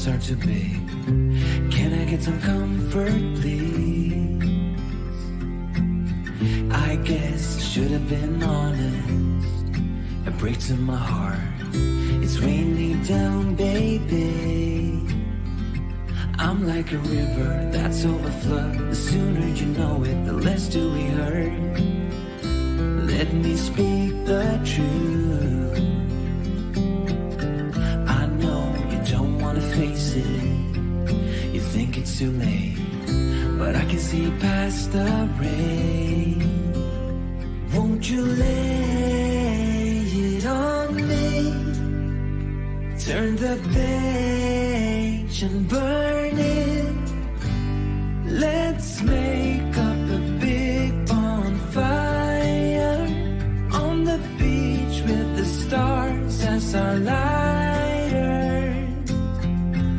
thoughts are too big. Can I get some comfort, please? I guess I should have been honest. It breaks in my heart. It's raining down, baby. I'm like a river that's overflowed. The sooner you know it, the less do we hurt. Let me speak the truth. I know you don't want to face it. You think it's too late, but I can see past the rain. Won't you lay it on me? Turn the page and burn it. Let's make up a big bonfire on the beach with the stars as our lighters,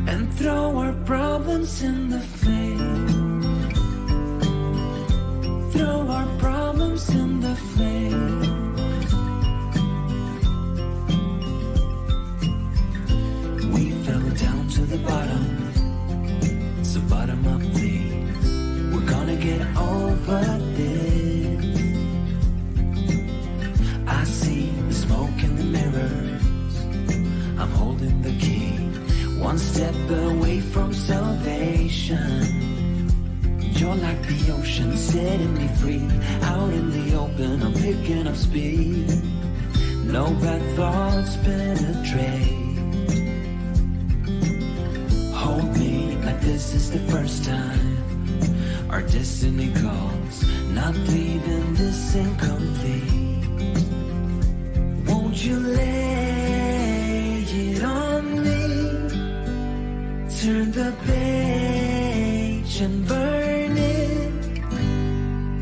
and throw our problems in the flame. Throw our problems in the flame. We fell down to the bottom, so bottom up please. We're gonna get over this. I see the smoke in the mirrors. I'm holding the key, one step away from salvation. You're like the ocean, setting me free. Out in the open, I'm picking up speed. No bad thoughts penetrate. Hold me like this is the first time. Our destiny calls, not leaving this incomplete. Won't you lay it on me? Turn the page and burn it.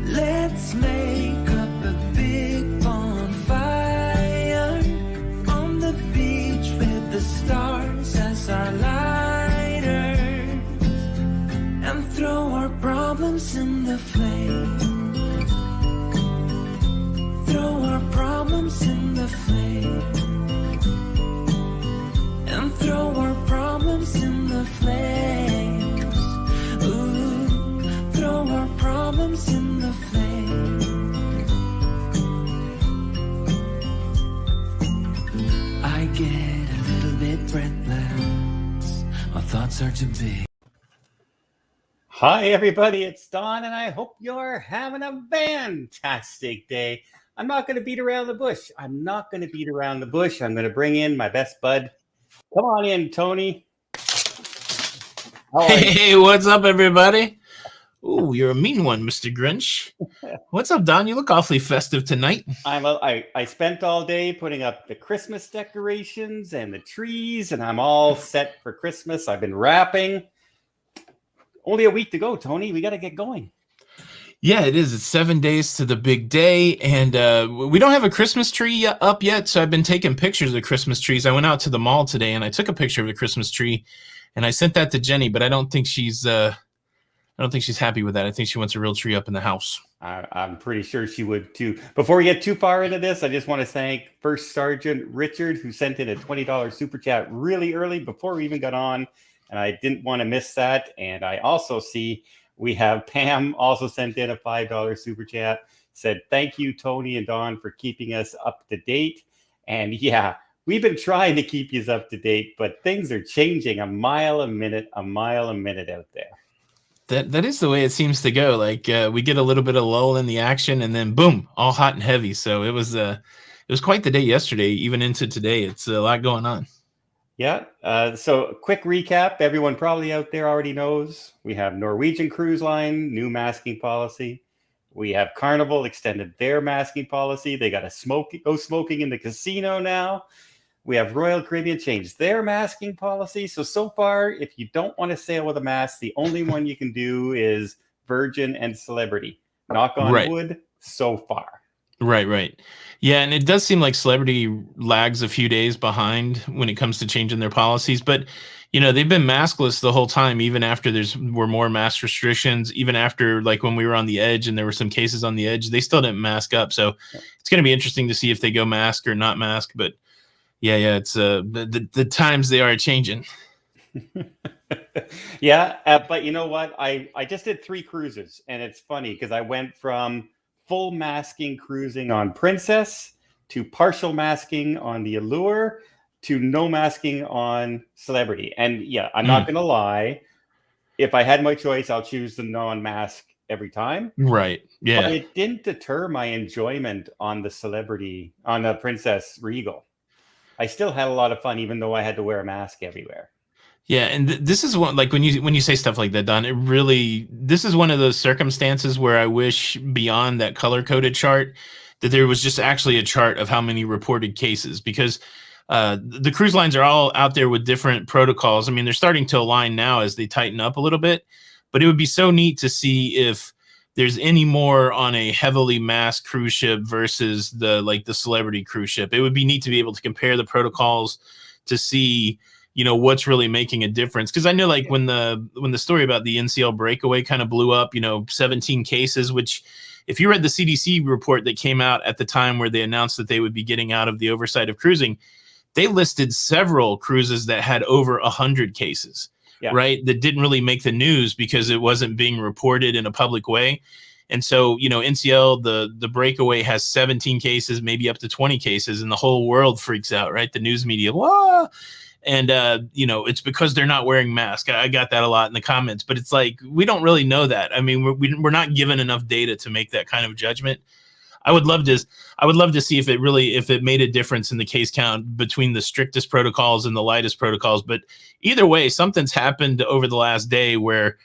Let's make up a big bonfire on the beach with the stars as our lighters, and throw our problems in the flame. Throw our problems in the flame. And throw our problems in the flames. Ooh, throw our problems in the flames. I get a little bit breathless. My thoughts are too big. Hi, everybody. It's Don, and I hope you're having a fantastic day. I'm not going to beat around the bush. I'm going to bring in my best bud. Come on in, Tony. Hey, what's up, everybody? Ooh, you're a mean one, Mr. Grinch. What's up, Don? You look awfully festive tonight. I spent all day putting up the Christmas decorations and the trees, and I'm all set for Christmas. I've been wrapping. Only a week to go, Tony. We got to get going. Yeah, it is. It's 7 days to the big day, and we don't have a Christmas tree up yet, so I've been taking pictures of Christmas trees. I went out to the mall today, and I took a picture of the Christmas tree, and I sent that to Jenny, but I don't think she's happy with that. I think she wants a real tree up in the house. I'm pretty sure she would too. Before we get too far into this, I just want to thank First Sergeant Richard, who sent in a $20 super chat really early before we even got on, and I didn't want to miss that. And I also see we have Pam also sent in a $5 super chat, said, thank you, Tony and Don, for keeping us up to date. And yeah, we've been trying to keep you up to date, but things are changing a mile a minute out there. That is the way it seems to go. Like we get a little bit of lull in the action, and then boom, all hot and heavy. So it was quite the day yesterday, even into today. It's a lot going on. Yeah. So quick recap. Everyone probably out there already knows we have Norwegian Cruise Line, new masking policy. We have Carnival extended their masking policy. They got go smoking in the casino now. We have Royal Caribbean changed their masking policy. So far, if you don't want to sail with a mask, the only one you can do is Virgin and Celebrity. Knock on wood, so far. Right. Yeah, and it does seem like Celebrity lags a few days behind when it comes to changing their policies. But, you know, they've been maskless the whole time, even after were more mask restrictions, even after, like, when we were on the edge and there were some cases on the edge, they still didn't mask up. So it's going to be interesting to see if they go mask or not mask. But, yeah, it's the times they are changing. Yeah, but you know what? I just did 3 cruises, and it's funny because I went from full masking cruising on Princess to partial masking on the Allure to no masking on Celebrity. And yeah, I'm not gonna lie, if I had my choice, I'll choose the non-mask every time. Right. But Yeah. it didn't deter my enjoyment on the Celebrity, on the Princess Regal. I still had a lot of fun, even though I had to wear a mask everywhere. Yeah, and this is one, like, when you say stuff like that, Don, it really, this is one of those circumstances where I wish beyond that color coded chart that there was just actually a chart of how many reported cases, because the cruise lines are all out there with different protocols. I mean, they're starting to align now as they tighten up a little bit, but it would be so neat to see if there's any more on a heavily masked cruise ship versus the Celebrity cruise ship. It would be neat to be able to compare the protocols to see, you know, what's really making a difference. Because I know, like, when the story about the NCL breakaway kind of blew up, you know, 17 cases, which, if you read the CDC report that came out at the time where they announced that they would be getting out of the oversight of cruising, they listed several cruises that had over 100 cases, right? That didn't really make the news because it wasn't being reported in a public way. And so, you know, NCL, the breakaway, has 17 cases, maybe up to 20 cases, and the whole world freaks out, right? The news media, whoa. And, you know, it's because they're not wearing masks. I got that a lot in the comments, but it's like, we don't really know that. I mean, we're not given enough data to make that kind of judgment. I would love to see if it made a difference in the case count between the strictest protocols and the lightest protocols. But either way, something's happened over the last day where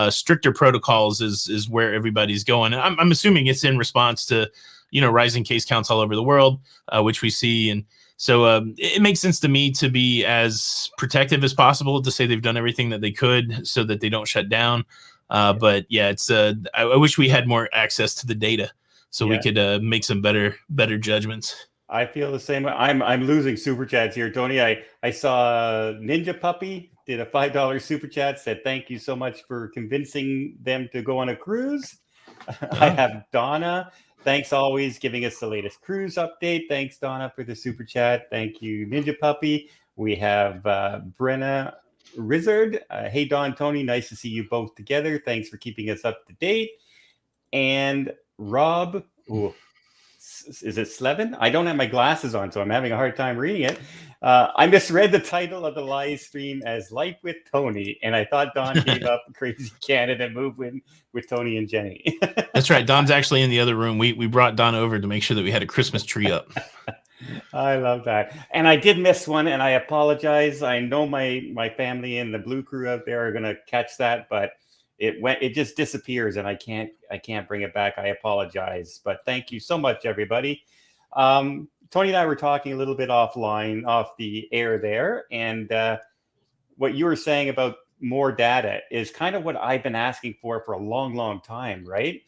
stricter protocols is where everybody's going. I'm assuming it's in response to, you know, rising case counts all over the world, which we see. And so it makes sense to me to be as protective as possible, to say they've done everything that they could so that they don't shut down. But yeah, it's I wish we had more access to the data so we could make some better judgments. I feel the same. I'm losing super chats here, Tony. I saw Ninja Puppy did a $5 super chat, said thank you so much for convincing them to go on a cruise. I have Donna. Thanks, always giving us the latest cruise update. Thanks, Donna, for the super chat. Thank you, Ninja Puppy. We have Brenna Rizzard. Hey, Don, Tony, nice to see you both together. Thanks for keeping us up to date. And Rob, is it Slevin? I don't have my glasses on, so I'm having a hard time reading it. I misread the title of the live stream as Life with Tony, and I thought Don gave up Crazy Canada move with Tony and Jenny. That's right. Don's actually in the other room. We brought Don over to make sure that we had a Christmas tree up. I love that. And I did miss one, and I apologize. I know my family and the Blue Crew out there are going to catch that, but it just disappears, and I can't bring it back. I apologize, but thank you so much, everybody. Tony and I were talking a little bit offline, off the air there, and what you were saying about more data is kind of what I've been asking for a long, long time, right?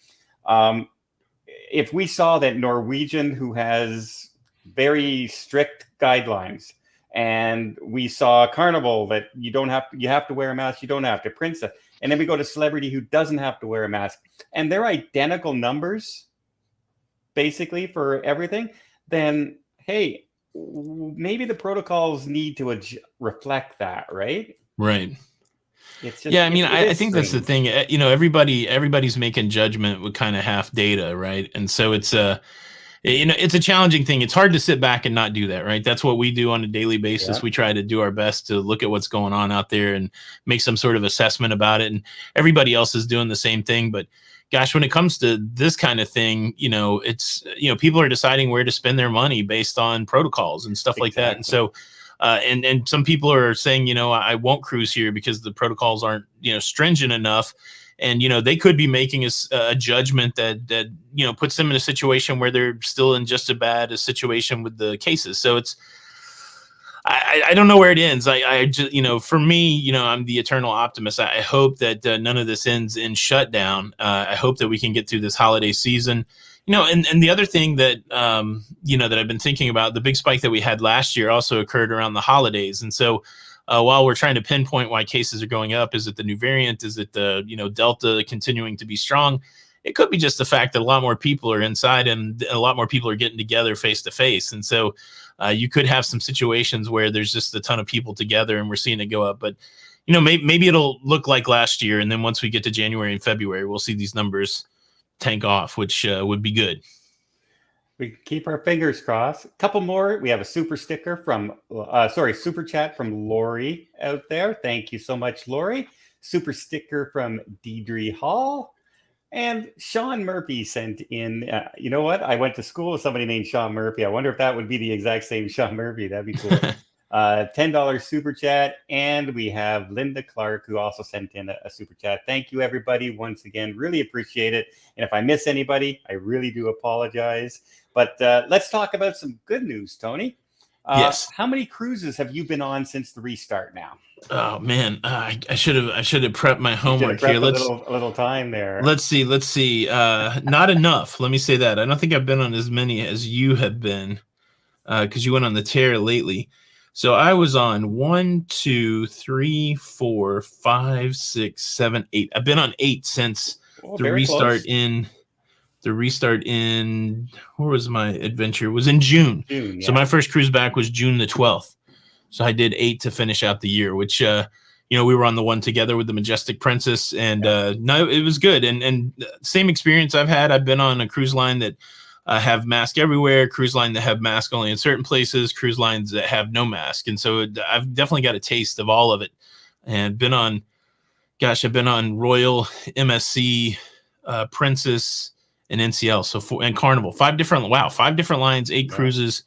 If we saw that Norwegian, who has very strict guidelines, and we saw Carnival that you have to wear a mask, you don't have to, Princess, and then we go to Celebrity, who doesn't have to wear a mask, and they're identical numbers basically for everything, then hey, maybe the protocols need to reflect that, right? Right. It's just, yeah, I mean, I think that's the thing. You know, everybody's making judgment with kind of half data, right? And so it's you know, it's a challenging thing. It's hard to sit back and not do that, right? That's what we do on a daily basis. Yeah. We try to do our best to look at what's going on out there and make some sort of assessment about it. And everybody else is doing the same thing. But gosh, when it comes to this kind of thing, you know, it's, you know, people are deciding where to spend their money based on protocols and stuff like that. And so, and some people are saying, you know, I won't cruise here because the protocols aren't, you know, stringent enough. And, you know, they could be making a judgment that, you know, puts them in a situation where they're still in just as bad a situation with the cases. So it's, I don't know where it ends. I just, you know, for me, you know, I'm the eternal optimist. I hope that none of this ends in shutdown. I hope that we can get through this holiday season, you know, and the other thing that, you know, that I've been thinking about, the big spike that we had last year also occurred around the holidays. And so, while we're trying to pinpoint why cases are going up, is it the new variant? Is it the, you know, Delta continuing to be strong? It could be just the fact that a lot more people are inside and a lot more people are getting together face to face. And so you could have some situations where there's just a ton of people together and we're seeing it go up. But, maybe it'll look like last year, and then once we get to January and February, we'll see these numbers tank off, which would be good. We keep our fingers crossed. A couple more. We have a super sticker from, super chat from Lori out there. Thank you so much, Lori. Super sticker from Deidre Hall. And Sean Murphy sent in, you know what? I went to school with somebody named Sean Murphy. I wonder if that would be the exact same Sean Murphy. That'd be cool. $10 super chat. And we have Linda Clark, who also sent in a super chat. Thank you, everybody. Once again, really appreciate it. And if I miss anybody, I really do apologize. But let's talk about some good news, Tony. Yes. How many cruises have you been on since the restart now? Oh man, I should have prepped my homework here. A little time there. Let's see. Not enough. Let me say that. I don't think I've been on as many as you have been, because you went on the tear lately. So I was on 1, 2, 3, 4, 5, 6, 7, 8. I've been on 8 since the restart close. The restart in, where was my adventure? It was in June. Yeah. So my first cruise back was June the 12th. So I did 8 to finish out the year, which, we were on the one together with the Majestic Princess, and no, it was good. And same experience I've had. I've been on a cruise line that have mask everywhere, cruise line that have mask only in certain places, cruise lines that have no mask. And so I've definitely got a taste of all of it, and I've been on Royal, MSC, Princess, and NCL, and Carnival. 5 different lines, 8 cruises.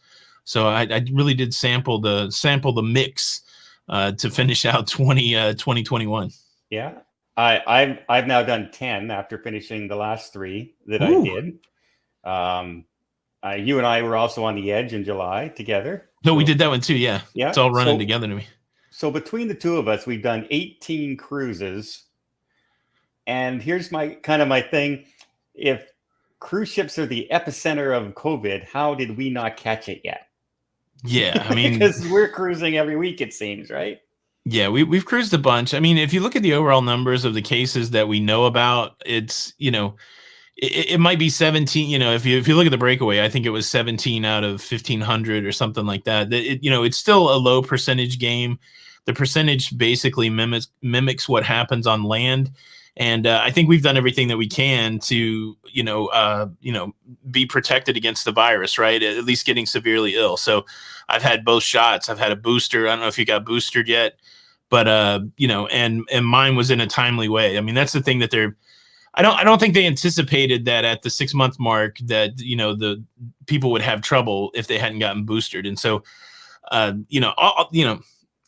So I really did sample the mix to finish out 2021. Yeah, I've now done 10 after finishing the last 3 that I did. You and I were also on the Edge in July together. No, we did that one too. Yeah, it's all running together to me. So between the two of us, we've done 18 cruises. And here's my thing: if cruise ships are the epicenter of COVID, how did we not catch it yet? Yeah, I mean, because we're cruising every week, it seems, right? Yeah, we've cruised a bunch. I mean, if you look at the overall numbers of the cases that we know about, it's, it might be 17. If you look at the breakaway, I think it was 17 out of 1,500 or something like that. It's still a low percentage game. The percentage basically mimics what happens on land. And I think we've done everything that we can to, be protected against the virus, right? At least getting severely ill. So I've had both shots. I've had a booster. I don't know if you got boosted yet, but and mine was in a timely way. I mean, that's the thing that I don't think they anticipated that at the 6-month mark that, the people would have trouble if they hadn't gotten boosted. And so,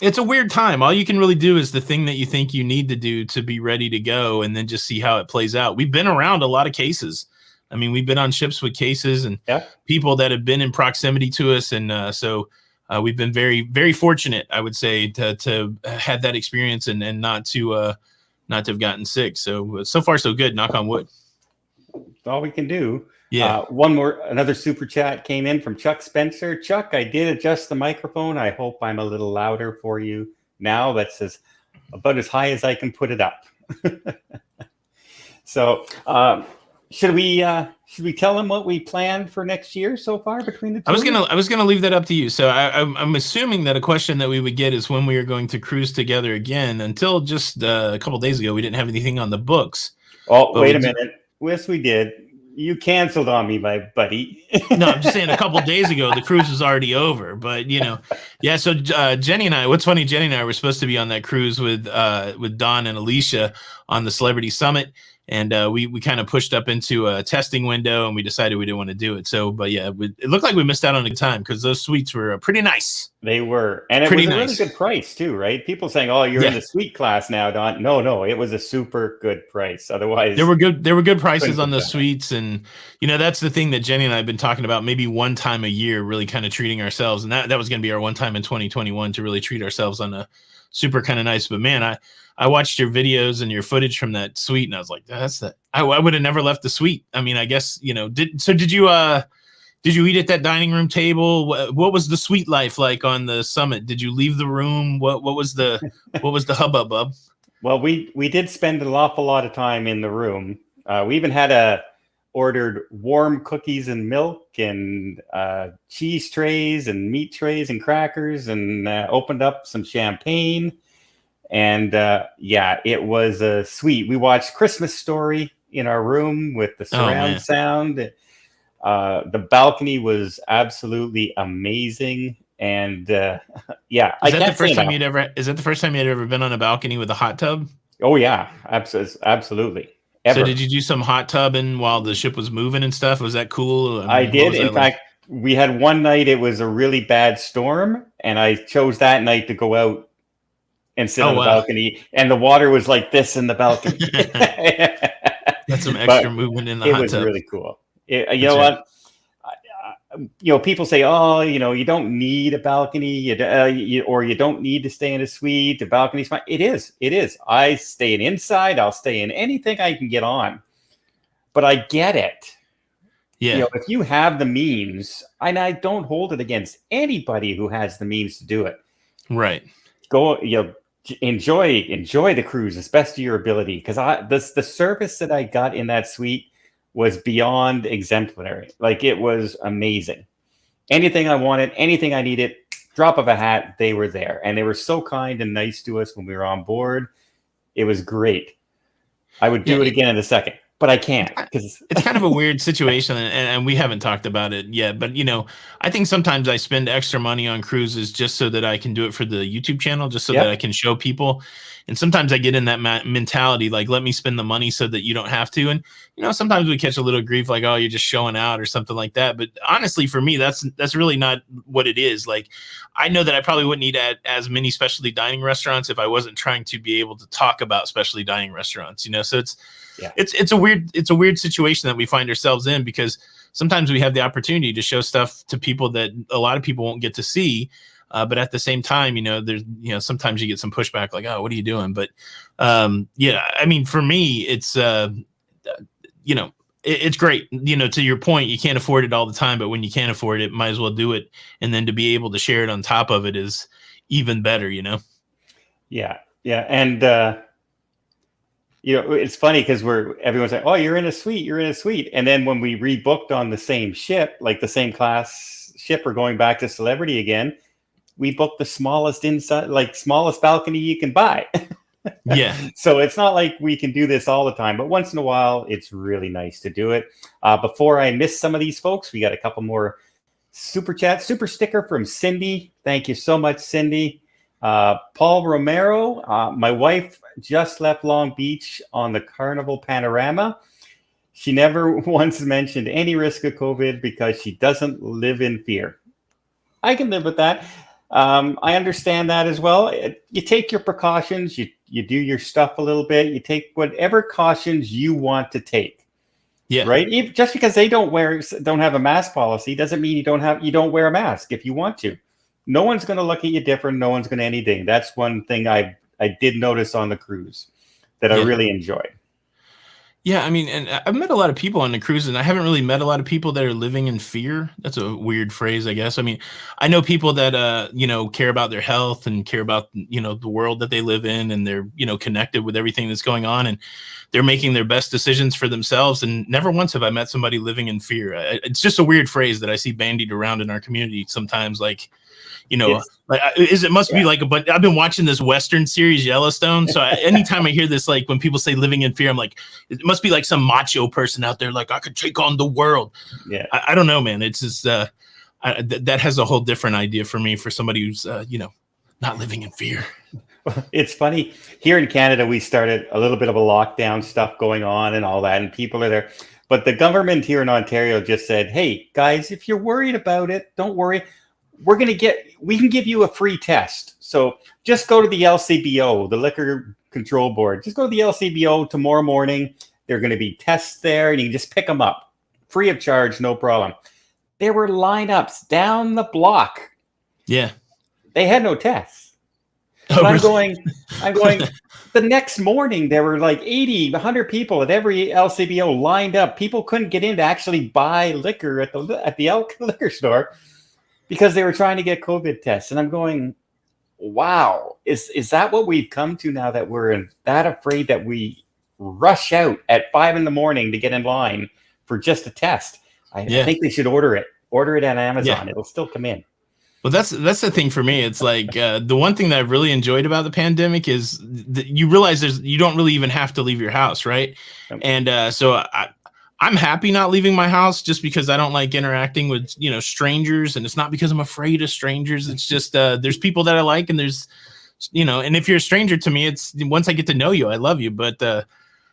it's a weird time. All you can really do is the thing that you think you need to do to be ready to go, and then just see how it plays out. We've been around a lot of cases. I mean, we've been on ships with cases and people that have been in proximity to us. And so we've been very, very fortunate, I would say, to have that experience and not to have gotten sick. So far, so good. Knock on wood. That's all we can do. Yeah. Another super chat came in from Chuck Spencer. Chuck, I did adjust the microphone. I hope I'm a little louder for you now. That's about as high as I can put it up. So, should we tell them what we planned for next year so far between the two? I was gonna leave that up to you. So I'm assuming that a question that we would get is when we are going to cruise together again. Until just a couple days ago, we didn't have anything on the books. Oh, wait a minute. Yes, we did. You canceled on me, my buddy. No, I'm just saying a couple days ago, the cruise was already over. But, yeah. So Jenny and I, what's funny, Jenny and I were supposed to be on that cruise with Don and Alicia on the Celebrity Summit. And we kind of pushed up into a testing window, and we decided we didn't want to do it. So, but yeah, it looked like we missed out on a good time because those suites were pretty nice. They were, and it was a really good price too, right? People saying, "Oh, you're in the suite class now, Don." No, it was a super good price. Otherwise, there were good prices on the suites, and that's the thing that Jenny and I have been talking about. Maybe one time a year, really kind of treating ourselves, and that was going to be our one time in 2021 to really treat ourselves on a super kind of nice. But man, I watched your videos and your footage from that suite, and I was like, I would have never left the suite. I mean, I guess, did you eat at that dining room table? What was the suite life like on the summit? Did you leave the room? What was the hubbub, bub? Well, we did spend an awful lot of time in the room. We even had ordered warm cookies and milk and cheese trays and meat trays and crackers, and opened up some champagne. And yeah, it was sweet. We watched Christmas Story in our room with the Oh surround man. sound. The balcony was absolutely amazing. And yeah, I Is that the can't say first time enough. you'd ever is that the first time you'd ever been on a balcony with a hot tub? Oh yeah, absolutely. So Ever. did you do some hot tubbing while the ship was moving and stuff? Was that cool? I I mean, what did. was In that like? fact, we had one night, it was a really bad storm, and I chose that night to go out and sit Oh on the wow. balcony, and the water was like this in the balcony. That's some extra But movement in the it hot was tub. really cool. You That's know right. what? People say, "Oh, you don't need a balcony, or you don't need to stay in a suite. The balcony's fine." It is. It is. I stay in inside. I'll stay in anything I can get on. But I get it. Yeah. If you have the means, and I don't hold it against anybody who has the means to do it. Right. Go, enjoy the cruise as best of your ability, because the service that I got in that suite was beyond exemplary. Like, it was amazing. Anything I wanted, anything I needed, drop of a hat, they were there, and they were so kind and nice to us when we were on board. It was great. I would Yeah. do it again in a second, but I can't because It's kind of a weird situation, and we haven't talked about it yet. But I think sometimes I spend extra money on cruises just so that I can do it for the YouTube channel, just so that I yep, can show people. And sometimes I get in that mentality, like, let me spend the money so that you don't have to. And sometimes we catch a little grief, like, oh, you're just showing out or something like that. But honestly, for me, that's really not what it is. Like, I know that I probably wouldn't eat at as many specialty dining restaurants if I wasn't trying to be able to talk about specialty dining restaurants. So yeah, it's a weird situation that we find ourselves in, because sometimes we have the opportunity to show stuff to people that a lot of people won't get to see. But at the same time, there's, sometimes you get some pushback, like, oh, what are you doing? But yeah, I mean, for me, it's, it's great. To your point, you can't afford it all the time, but when you can't afford it, might as well do it. And then to be able to share it on top of it is even better, yeah, yeah. And it's funny because everyone's like, "Oh, you're in a suite, you're in a suite," and then when we rebooked on the same ship, like the same class ship, we're going back to Celebrity again. We booked the smallest smallest balcony you can buy. Yeah. So it's not like we can do this all the time, but once in a while, it's really nice to do it. Before I miss some of these folks, we got a couple more super sticker from Cindy. Thank you so much, Cindy. Paul Romero, my wife just left Long Beach on the Carnival Panorama. She never once mentioned any risk of COVID because she doesn't live in fear. I can live with that. I understand that as well. You take your precautions. You do your stuff a little bit. You take whatever cautions you want to take. Yeah. Right. Just because they don't have a mask policy doesn't mean you don't wear a mask if you want to. No one's going to look at you different. No one's going to anything. That's one thing I did notice on the cruise that I really enjoyed. Yeah, I mean, and I've met a lot of people on the cruise, and I haven't really met a lot of people that are living in fear. That's a weird phrase, I guess. I mean, I know people that care about their health and care about the world that they live in, and they're connected with everything that's going on, and they're making their best decisions for themselves. And never once have I met somebody living in fear. It's just a weird phrase that I see bandied around in our community sometimes, like. It must be like but I've been watching this Western series, Yellowstone. So anytime I hear this, like when people say living in fear, I'm like, it must be like some macho person out there, like, I could take on the world. Yeah. I don't know, man. It's just that has a whole different idea for me, for somebody who's not living in fear. It's funny, here in Canada, we started a little bit of a lockdown stuff going on and all that, and people are there. But the government here in Ontario just said, hey, guys, if you're worried about it, don't worry. We can give you a free test. So just go to the LCBO, the Liquor Control Board. Just go to the LCBO tomorrow morning. There are going to be tests there, and you can just pick them up free of charge, no problem. There were lineups down the block. Yeah. They had no tests. Oh, but really? I'm going, the next morning, there were like 80, 100 people at every LCBO lined up. People couldn't get in to actually buy liquor at the liquor store, because they were trying to get COVID tests. And I'm going, wow, is that what we've come to now, that we're that afraid that we rush out at 5 a.m. to get in line for just a test? I think they should order it on Amazon. It'll still come in. Well, that's the thing for me. It's like the one thing that I've really enjoyed about the pandemic is that you realize you don't really even have to leave your house, right? And I'm happy not leaving my house just because I don't like interacting with strangers, and it's not because I'm afraid of strangers. It's just there's people that I like, and there's and if you're a stranger to me, it's once I get to know you, I love you. But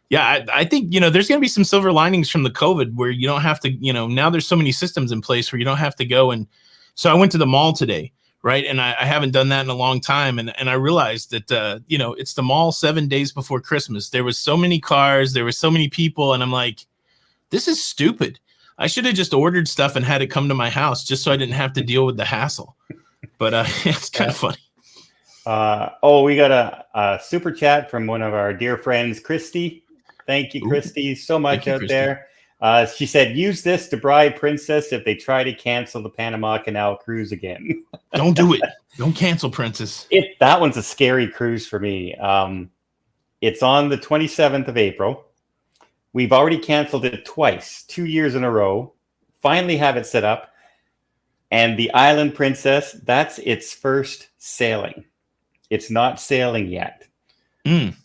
yeah, I think there's going to be some silver linings from the COVID where you don't have to now there's so many systems in place where you don't have to go. And so I went to the mall today, right? And I haven't done that in a long time. And I realized that, it's the mall 7 days before Christmas. There was so many cars. There were so many people. And I'm like, this is stupid. I should have just ordered stuff and had it come to my house just so I didn't have to deal with the hassle. But it's kind of funny. We got a super chat from one of our dear friends, Christy. Thank you, Christy, so much out there. She said, use this to bribe Princess if they try to cancel the Panama Canal cruise again. Don't do it. Don't cancel Princess. That one's a scary cruise for me. It's on the 27th of April. We've already canceled it twice, 2 years in a row. Finally have it set up. And the Island Princess, that's its first sailing. It's not sailing yet.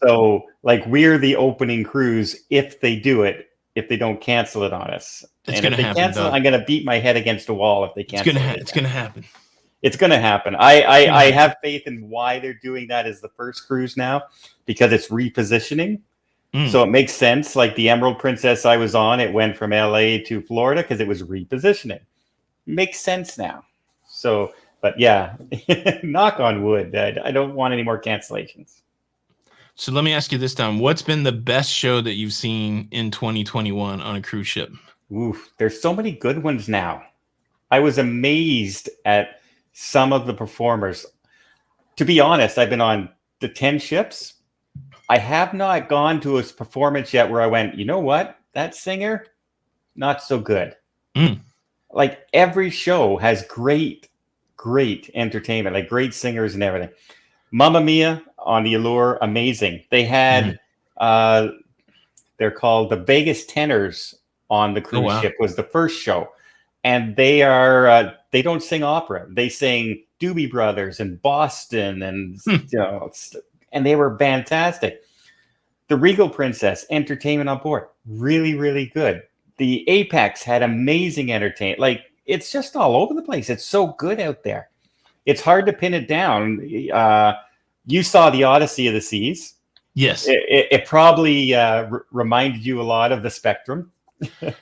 So, like, we're the opening cruise if they do it, if they don't cancel it on us. It's going to happen. Cancel, I'm going to beat my head against a wall if they cancel it. It's going to happen. It's going to happen. I have faith in why they're doing that as the first cruise now, because it's repositioning. So it makes sense. Like the Emerald Princess I was on, it went from LA to Florida because it was repositioning. Makes sense now. So, but yeah, knock on wood. I don't want any more cancellations. So let me ask you this, Tom. What's been the best show that you've seen in 2021 on a cruise ship? Oof, there's so many good ones now. I was amazed at some of the performers. To be honest, I've been on the 10 ships. I have not gone to a performance yet where I went, you know what? That singer, not so good. Like every show has great entertainment, like great singers and everything. Mamma Mia on the Allure, amazing. They had, they're called the Vegas Tenors on the cruise ship was the first show. And they are, they don't sing opera. They sing Doobie Brothers and Boston and, and they were fantastic. The Regal Princess, entertainment on board, really, really good. The Apex had amazing entertainment. Like, it's just all over the place. It's so good out there. It's hard to pin it down. You saw the Odyssey of the Seas. Yes. It probably reminded you a lot of the Spectrum.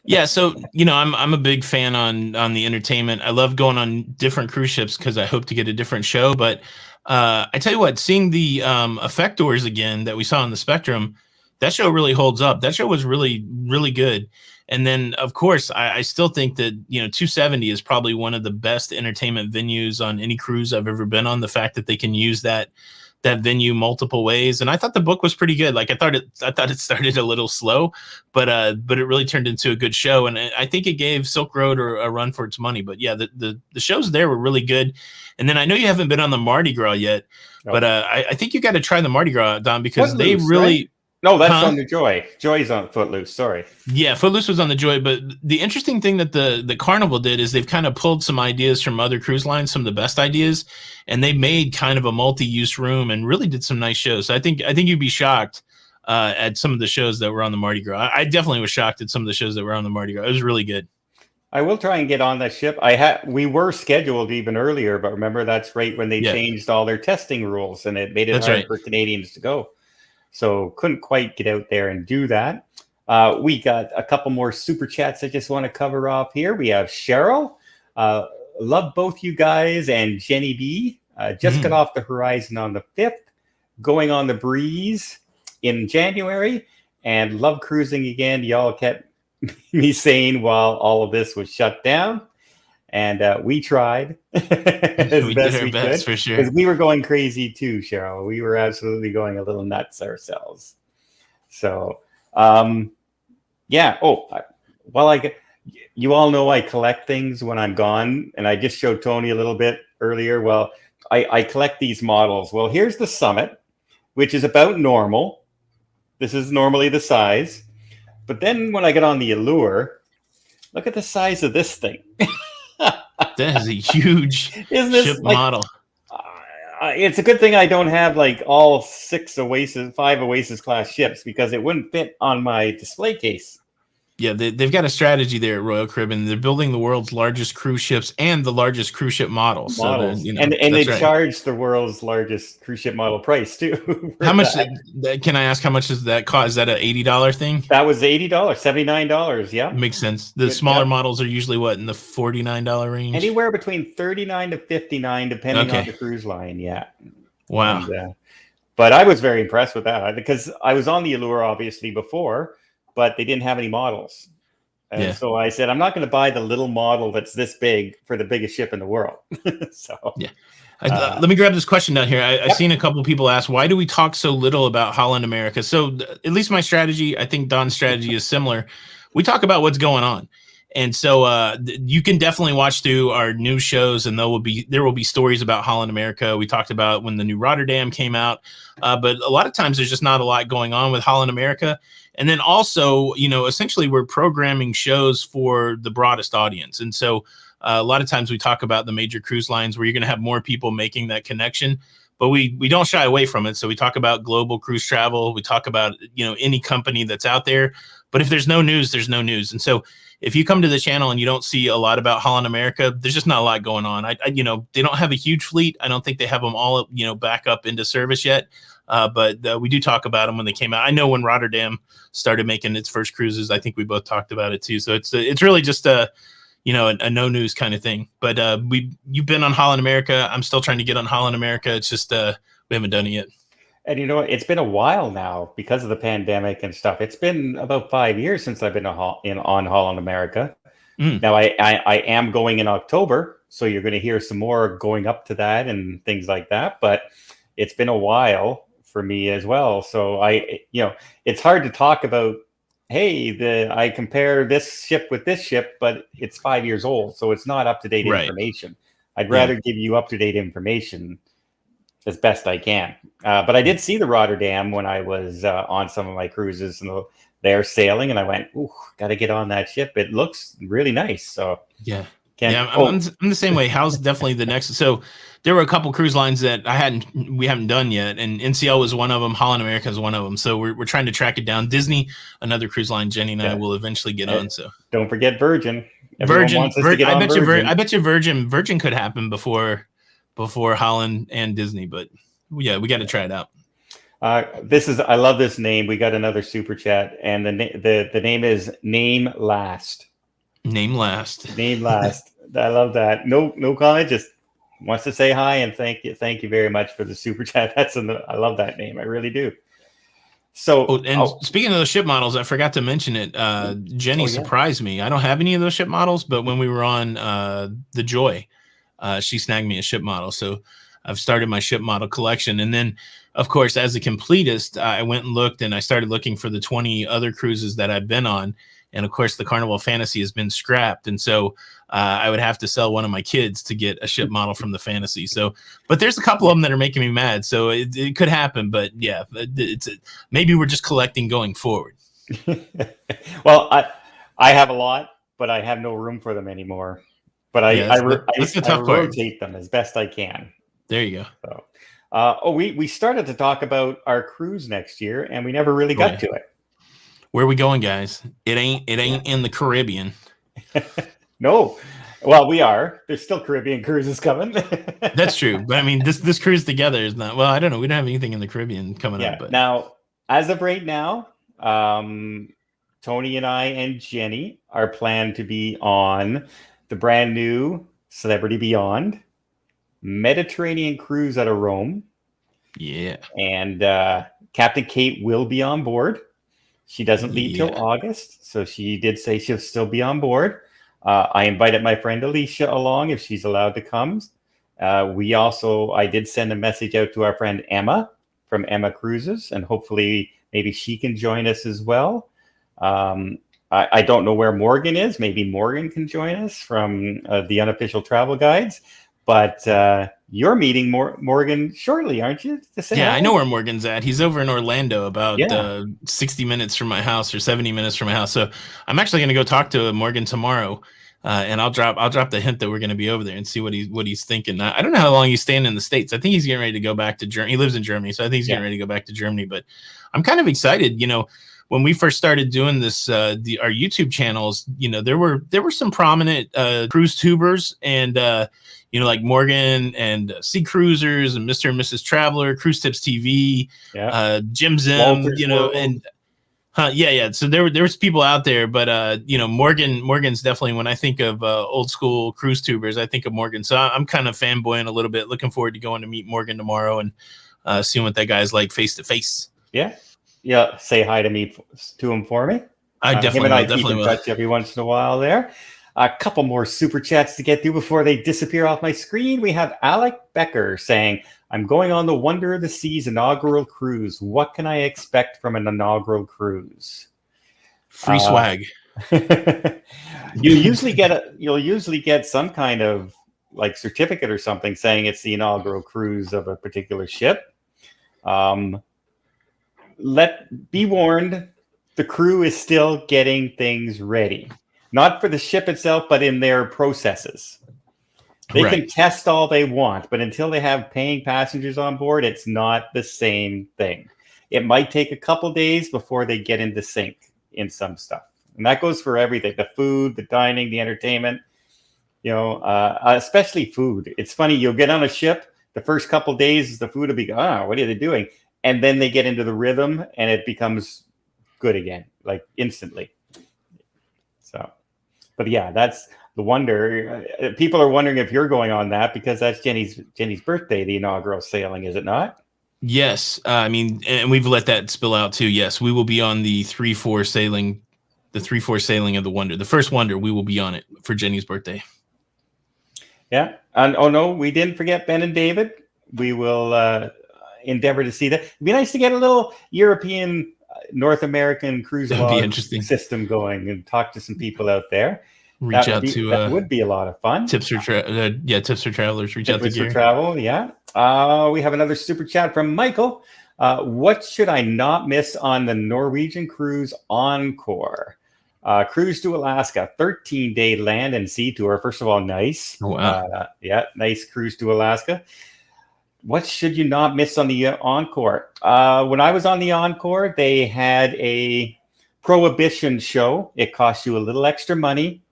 Yeah, so I'm a big fan on the entertainment. I love going on different cruise ships because I hope to get a different show. But I tell you what, seeing the Effectors again that we saw on the Spectrum, that show really holds up. That show was really, really good. And then, of course, I still think that 270 is probably one of the best entertainment venues on any cruise I've ever been on. The fact that they can use that venue multiple ways, and I thought the book was pretty good. Like I thought it started a little slow, but it really turned into a good show, and I think it gave Silk Road a run for its money. But yeah, the shows there were really good. And then I know you haven't been on the Mardi Gras yet, but I think you got to try the Mardi Gras, Don, because Footloose, they really. Right? No, that's on the Joy. Joy's on Footloose. Sorry. Yeah, Footloose was on the Joy. But the interesting thing that the Carnival did is they've kind of pulled some ideas from other cruise lines, some of the best ideas, and they made kind of a multi-use room and really did some nice shows. So I think you'd be shocked at some of the shows that were on the Mardi Gras. I definitely was shocked at some of the shows that were on the Mardi Gras. It was really good. I will try and get on that ship. We were scheduled even earlier, but remember that's right when they changed all their testing rules, and it made it hard for Canadians to go. So couldn't quite get out there and do that. We got a couple more super chats I just want to cover off here. We have Cheryl. Love both you guys, and Jenny B. Just got off the Horizon on the 5th, going on the Breeze in January, and love cruising again. Y'all kept me sane while all of this was shut down. And we tried as we best did our we best, could, for sure. because we were going crazy too, Cheryl. We were absolutely going a little nuts ourselves. So, yeah. Oh, you all know I collect things when I'm gone, and I just showed Tony a little bit earlier. Well, I collect these models. Well, here's the Summit, which is about normal. This is normally the size. But then when I get on the Allure, look at the size of this thing. That is a huge Isn't ship this like? model. It's a good thing I don't have like all 5 Oasis class ships because it wouldn't fit on my display case. Yeah, they've got a strategy there at Royal Caribbean. They're building the world's largest cruise ships and the largest cruise ship models. So then, you know, and they that's right. charge the world's largest cruise ship model price too. How much can I ask? How much does that cost? Is that an $80 thing? That was $80, $79. Yeah, Makes sense. The smaller models are usually what, in the $49 range? Anywhere between $39 to $59, depending on the cruise line. Yeah. Wow. And, but I was very impressed with that because I was on the Allure obviously before, but they didn't have any models. And so I said, I'm not going to buy the little model that's this big for the biggest ship in the world. So yeah. Let me grab this question down here. I've seen a couple of people ask, why do we talk so little about Holland America? So at least my strategy, I think Don's strategy is similar. We talk about what's going on. And so you can definitely watch through our news shows, and there will be stories about Holland America. We talked about when the new Rotterdam came out, but a lot of times there's just not a lot going on with Holland America. And then also, you know, essentially we're programming shows for the broadest audience. And so a lot of times we talk about the major cruise lines where you're going to have more people making that connection, but we don't shy away from it. So we talk about global cruise travel. We talk about, you know, any company that's out there. But if there's no news, there's no news. And so if you come to the channel and you don't see a lot about Holland America, there's just not a lot going on. You know, they don't have a huge fleet. I don't think they have them all, you know, back up into service yet. But we do talk about them when they came out. I know when Rotterdam started making its first cruises, I think we both talked about it too. So it's really just a no news kind of thing. But you've been on Holland America. I'm still trying to get on Holland America. It's just we haven't done it yet. And you know, it's been a while now because of the pandemic and stuff. It's been about 5 years since I've been on Holland America. Now I am going in October, so you're going to hear some more going up to that and things like that. But it's been a while for me as well. So it's hard to talk about. Hey, I compare this ship with this ship, but it's 5 years old, so it's not up to date information. I'd rather give you up to date information as best I can. But I did see the Rotterdam when I was on some of my cruises, and they're sailing, and I went, "Ooh, got to get on that ship. It looks really nice." So I'm the same way. Hal's definitely the next. So there were a couple cruise lines that we haven't done yet, and NCL was one of them. Holland America is one of them. So we're trying to track it down. Disney, another cruise line, Jenny and I will eventually get on. So don't forget Virgin. I bet you Virgin could happen before Holland and Disney, but yeah, we got to try it out. I love this name. We got another super chat, and the name is Name Last. Name Last. Name Last. I love that. No comment. Just wants to say hi and thank you very much for the super chat. I love that name. I really do. So, speaking of those ship models, I forgot to mention it. Jenny surprised me. I don't have any of those ship models, but when we were on the Joy, she snagged me a ship model. So I've started my ship model collection. And then, of course, as a completist, I went and looked, and I started looking for the 20 other cruises that I've been on. And of course, the Carnival Fantasy has been scrapped. And so I would have to sell one of my kids to get a ship model from the Fantasy. So, but there's a couple of them that are making me mad. So it could happen. But yeah, maybe we're just collecting going forward. Well, I have a lot, but I have no room for them anymore. But I rotate them as best I can. There you go. So, we started to talk about our cruise next year, and we never really got to it. Where are we going, guys? It ain't in the Caribbean. No. Well, we are. There's still Caribbean cruises coming. That's true. But I mean, this cruise together is not. Well, I don't know. We don't have anything in the Caribbean coming up. But now, as of right now, Tony and I and Jenny are planned to be on the brand new Celebrity Beyond Mediterranean cruise out of Rome. Yeah. And Captain Kate will be on board. She doesn't leave till August, so she did say she'll still be on board. I invited my friend Alicia along if she's allowed to come. I did send a message out to our friend Emma from Emma Cruises, and hopefully maybe she can join us as well. I don't know where Morgan is. Maybe Morgan can join us from the Unofficial Travel Guides. But you're meeting Morgan shortly, aren't you? To say Yeah, hi? I know where Morgan's at. He's over in Orlando, about Yeah. 60 minutes from my house, or 70 minutes from my house. So I'm actually going to go talk to Morgan tomorrow, and I'll drop the hint that we're going to be over there and see what he's thinking. I don't know how long he's staying in the States. I think he's getting ready to go back to Germany. He lives in Germany, so I think he's getting ready to go back to Germany. But I'm kind of excited. When we first started doing this, our YouTube channels, there were some prominent cruise tubers, and like Morgan and Sea Cruisers and Mr. and Mrs. Traveler, Cruise Tips TV, Jim Zim, Walter's World. and yeah. So there's people out there, but Morgan's definitely, when I think of old school cruise tubers, I think of Morgan. So I'm kind of fanboying a little bit, looking forward to going to meet Morgan tomorrow and seeing what that guy's like face to face. Yeah. Say hi to him for me. I definitely him and I will, keep in touch every once in a while there. A couple more super chats to get through before they disappear off my screen. We have Alec Becker saying, I'm going on the Wonder of the Seas inaugural cruise. What can I expect from an inaugural cruise? Free swag. You'll usually get some kind of like certificate or something saying it's the inaugural cruise of a particular ship. Be warned, the crew is still getting things ready. Not for the ship itself, but in their processes. They can test all they want, but until they have paying passengers on board, it's not the same thing. It might take a couple days before they get into sync in some stuff. And that goes for everything. The food, the dining, the entertainment, especially food. It's funny, you'll get on a ship, the first couple days, the food will be, what are they doing? And then they get into the rhythm and it becomes good again, like instantly. So, but yeah, that's the wonder. People are wondering if you're going on that because that's Jenny's birthday, the inaugural sailing, is it not? Yes. And we've let that spill out too. Yes, we will be on the 3-4 sailing, of the Wonder. The first Wonder, we will be on it for Jenny's birthday. Yeah. And oh no, we didn't forget Ben and David. We will endeavor to see that. It'd be nice to get a little European, North American cruise log system going and talk to some people out there. That would be a lot of fun. Tips for travelers. Reach out to Tips for travel. Yeah. We have another super chat from Michael. What should I not miss on the Norwegian Cruise Encore? Cruise to Alaska, 13-day land and sea tour. First of all, nice. Oh, wow. Nice cruise to Alaska. What should you not miss on the Encore? When I was on the Encore, they had a prohibition show. It costs you a little extra money,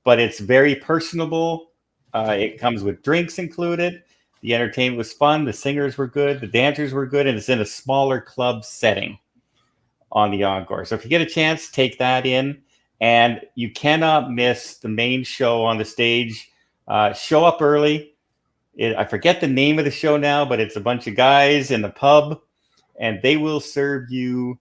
but it's very personable. It comes with drinks included. The entertainment was fun. The singers were good. The dancers were good. And it's in a smaller club setting on the Encore. So if you get a chance, take that in. And you cannot miss the main show on the stage. Show up early. I forget the name of the show now, but it's a bunch of guys in the pub, and they will serve you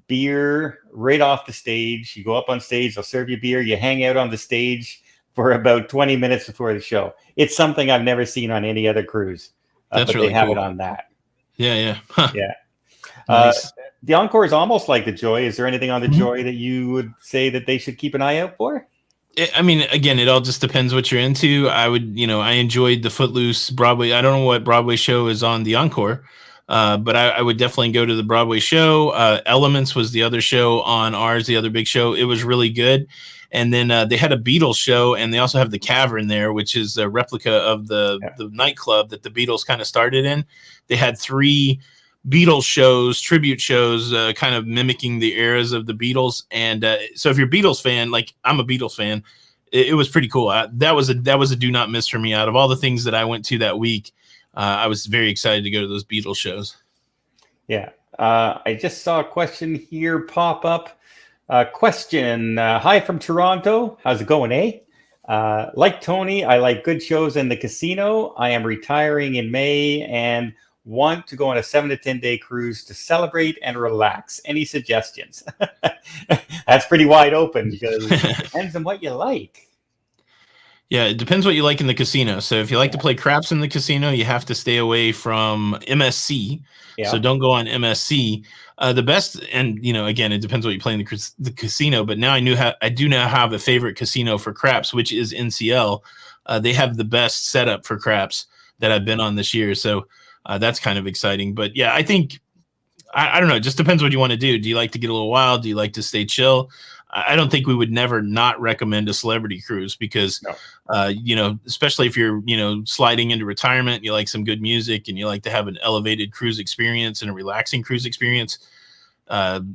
beer right off the stage. You go up on stage, they'll serve you beer. You hang out on the stage for about 20 minutes before the show. It's something I've never seen on any other cruise. That's but really they have cool. it on that. Yeah. Yeah. Nice. The Encore is almost like the Joy. Is there anything on the Joy that you would say that they should keep an eye out for? Again, it all just depends what you're into. I enjoyed the Footloose Broadway. I don't know what Broadway show is on the Encore, but I would definitely go to the Broadway show. Elements was the other show on ours, the other big show. It was really good. And then they had a Beatles show, and they also have the Cavern there, which is a replica of the nightclub that the Beatles kind of started in. They had 3 Beatles shows, tribute shows, kind of mimicking the eras of the Beatles. And so if you're a Beatles fan, like I'm a Beatles fan, it was pretty cool. That was a do not miss for me. Out of all the things that I went to that week, I was very excited to go to those Beatles shows. Yeah. I just saw a question here pop up. Question. Hi from Toronto. How's it going, eh? Like Tony, I like good shows in the casino. I am retiring in May and want to go on a 7 to 10 day cruise to celebrate and relax. Any suggestions? That's pretty wide open because it depends on what you like. Yeah, it depends what you like in the casino. So if you like to play craps in the casino, you have to stay away from MSC. So Yeah. don't go on MSC. The best, and again, it depends what you play in the casino. But now I do now have a favorite casino for craps, which is NCL. They have the best setup for craps that I've been on this year. So that's kind of exciting. But yeah, I think I don't know. It just depends what you want to do. Do you like to get a little wild? Do you like to stay chill? I don't think we would never not recommend a celebrity cruise because, No. especially if you're, sliding into retirement, you like some good music and you like to have an elevated cruise experience and a relaxing cruise experience.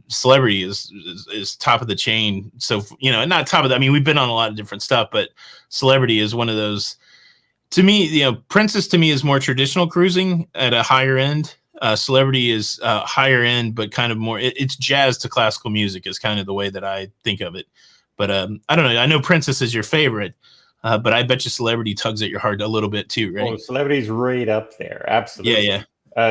Celebrity is top of the chain. So, not top of the, I mean, we've been on a lot of different stuff, but celebrity is one of those. To me, Princess to me is more traditional cruising at a higher end. Celebrity is higher end, but kind of more. It's jazz to classical music is kind of the way that I think of it. But I don't know. I know Princess is your favorite, but I bet you Celebrity tugs at your heart a little bit too, right? Oh, Celebrity's right up there. Absolutely. Yeah.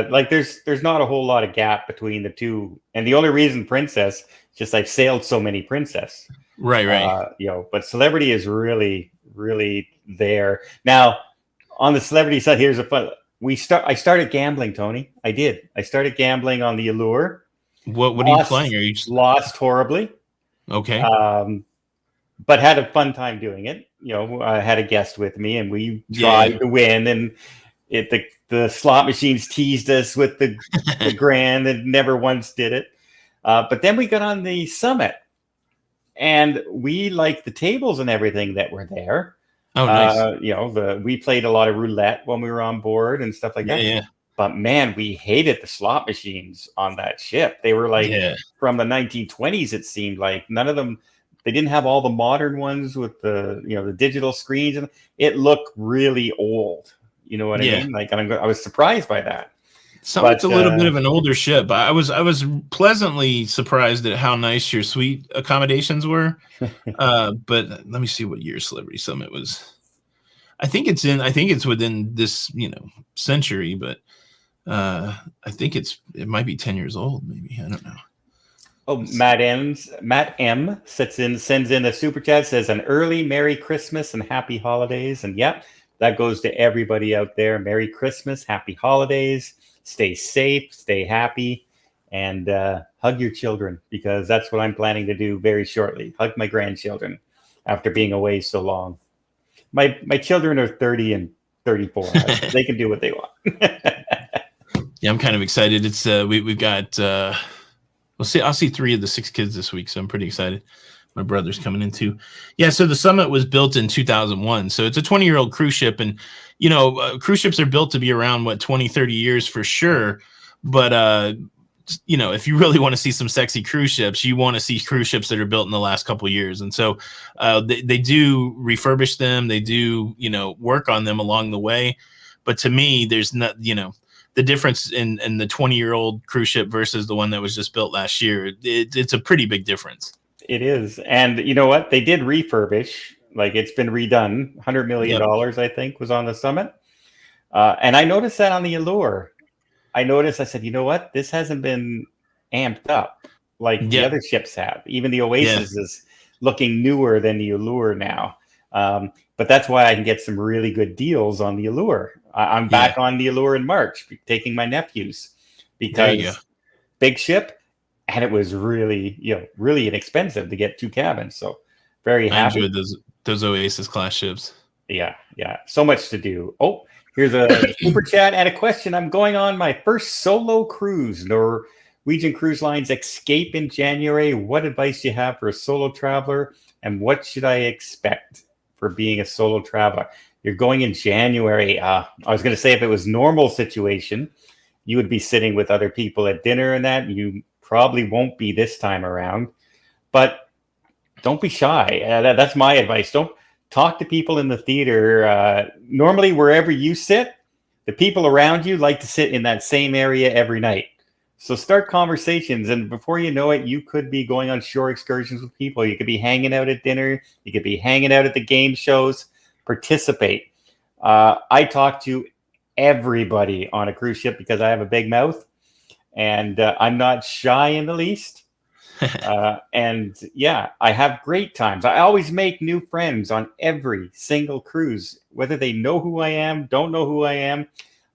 Like there's not a whole lot of gap between the two, and the only reason Princess, just I've sailed so many Princess, Right. But Celebrity is really there now. On the Celebrity side, here's a fun. I started gambling, Tony. I did. I started gambling on the Allure. What are you playing? Are you just lost horribly? okay? But had a fun time doing it. I had a guest with me, and we tried to win, and the slot machines teased us with the grand and never once did it. But then we got on the Summit, and we liked the tables and everything that were there. Oh, nice. We played a lot of roulette when we were on board and stuff like that. Yeah. But man, we hated the slot machines on that ship. They were like from the 1920s. It seemed like none of them. They didn't have all the modern ones with the digital screens, and it looked really old. You know what I mean? Like I was surprised by that. It's a little bit of an older ship. I was pleasantly surprised at how nice your suite accommodations were. But let me see what year Celebrity Summit was. I think it's within this century, but I think it might be 10 years old. Maybe I don't know. Oh, Matt M sends in a super chat, says an early Merry Christmas and Happy Holidays, and that goes to everybody out there. Merry Christmas, Happy Holidays. Stay safe, stay happy, and hug your children, because that's what I'm planning to do very shortly. Hug my grandchildren after being away so long. My children are 30 and 34. They can do what they want. Yeah, I'm kind of excited. It's we've got I'll see 3 of the 6 kids this week, so I'm pretty excited. My brother's coming in too. Yeah, so the Summit was built in 2001. So it's a 20-year-old cruise ship. And, cruise ships are built to be around, 20, 30 years for sure. But, if you really want to see some sexy cruise ships, you want to see cruise ships that are built in the last couple of years. And so they do refurbish them. They do, work on them along the way. But to me, there's not, the difference in the 20-year-old cruise ship versus the one that was just built last year. It's a pretty big difference. It is. And you know what? They did refurbish. Like, it's been redone. $100 million, I think, was on the Summit. And I noticed that on the Allure. I said, you know what? This hasn't been amped up like the other ships have. Even the Oasis is looking newer than the Allure now. But that's why I can get some really good deals on the Allure. I'm back on the Allure in March, taking my nephews, because big ship. And it was really, really inexpensive to get 2 cabins. So very happy. I enjoyed those Oasis class ships. Yeah. So much to do. Oh, here's a super chat and a question. I'm going on my first solo cruise. Norwegian Cruise Line's Escape in January. What advice do you have for a solo traveler? And what should I expect for being a solo traveler? You're going in January. I was going to say, if it was normal situation, you would be sitting with other people at dinner and that. You probably won't be this time around, but don't be shy. That's my advice. Don't talk to people in the theater. Normally, wherever you sit, the people around you like to sit in that same area every night. So start conversations, and before you know it, you could be going on shore excursions with people. You could be hanging out at dinner. You could be hanging out at the game shows. Participate. I talk to everybody on a cruise ship because I have a big mouth. And I'm not shy in the least. And yeah, I have great times. I always make new friends on every single cruise, whether they know who I am, don't know who I am.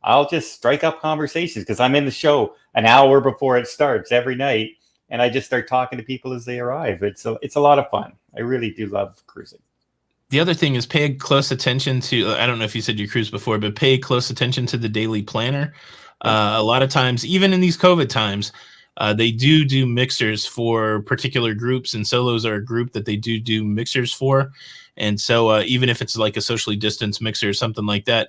I'll just strike up conversations because I'm in the show an hour before it starts every night, and I just start talking to people as they arrive. It's a lot of fun. I really do love cruising. The other thing is pay close attention to, I don't know if you said you cruised before, but pay close attention to the daily planner. A lot of times, even in these COVID times, they do mixers for particular groups, and solos are a group that they do mixers for. And so even if it's like a socially distanced mixer or something like that,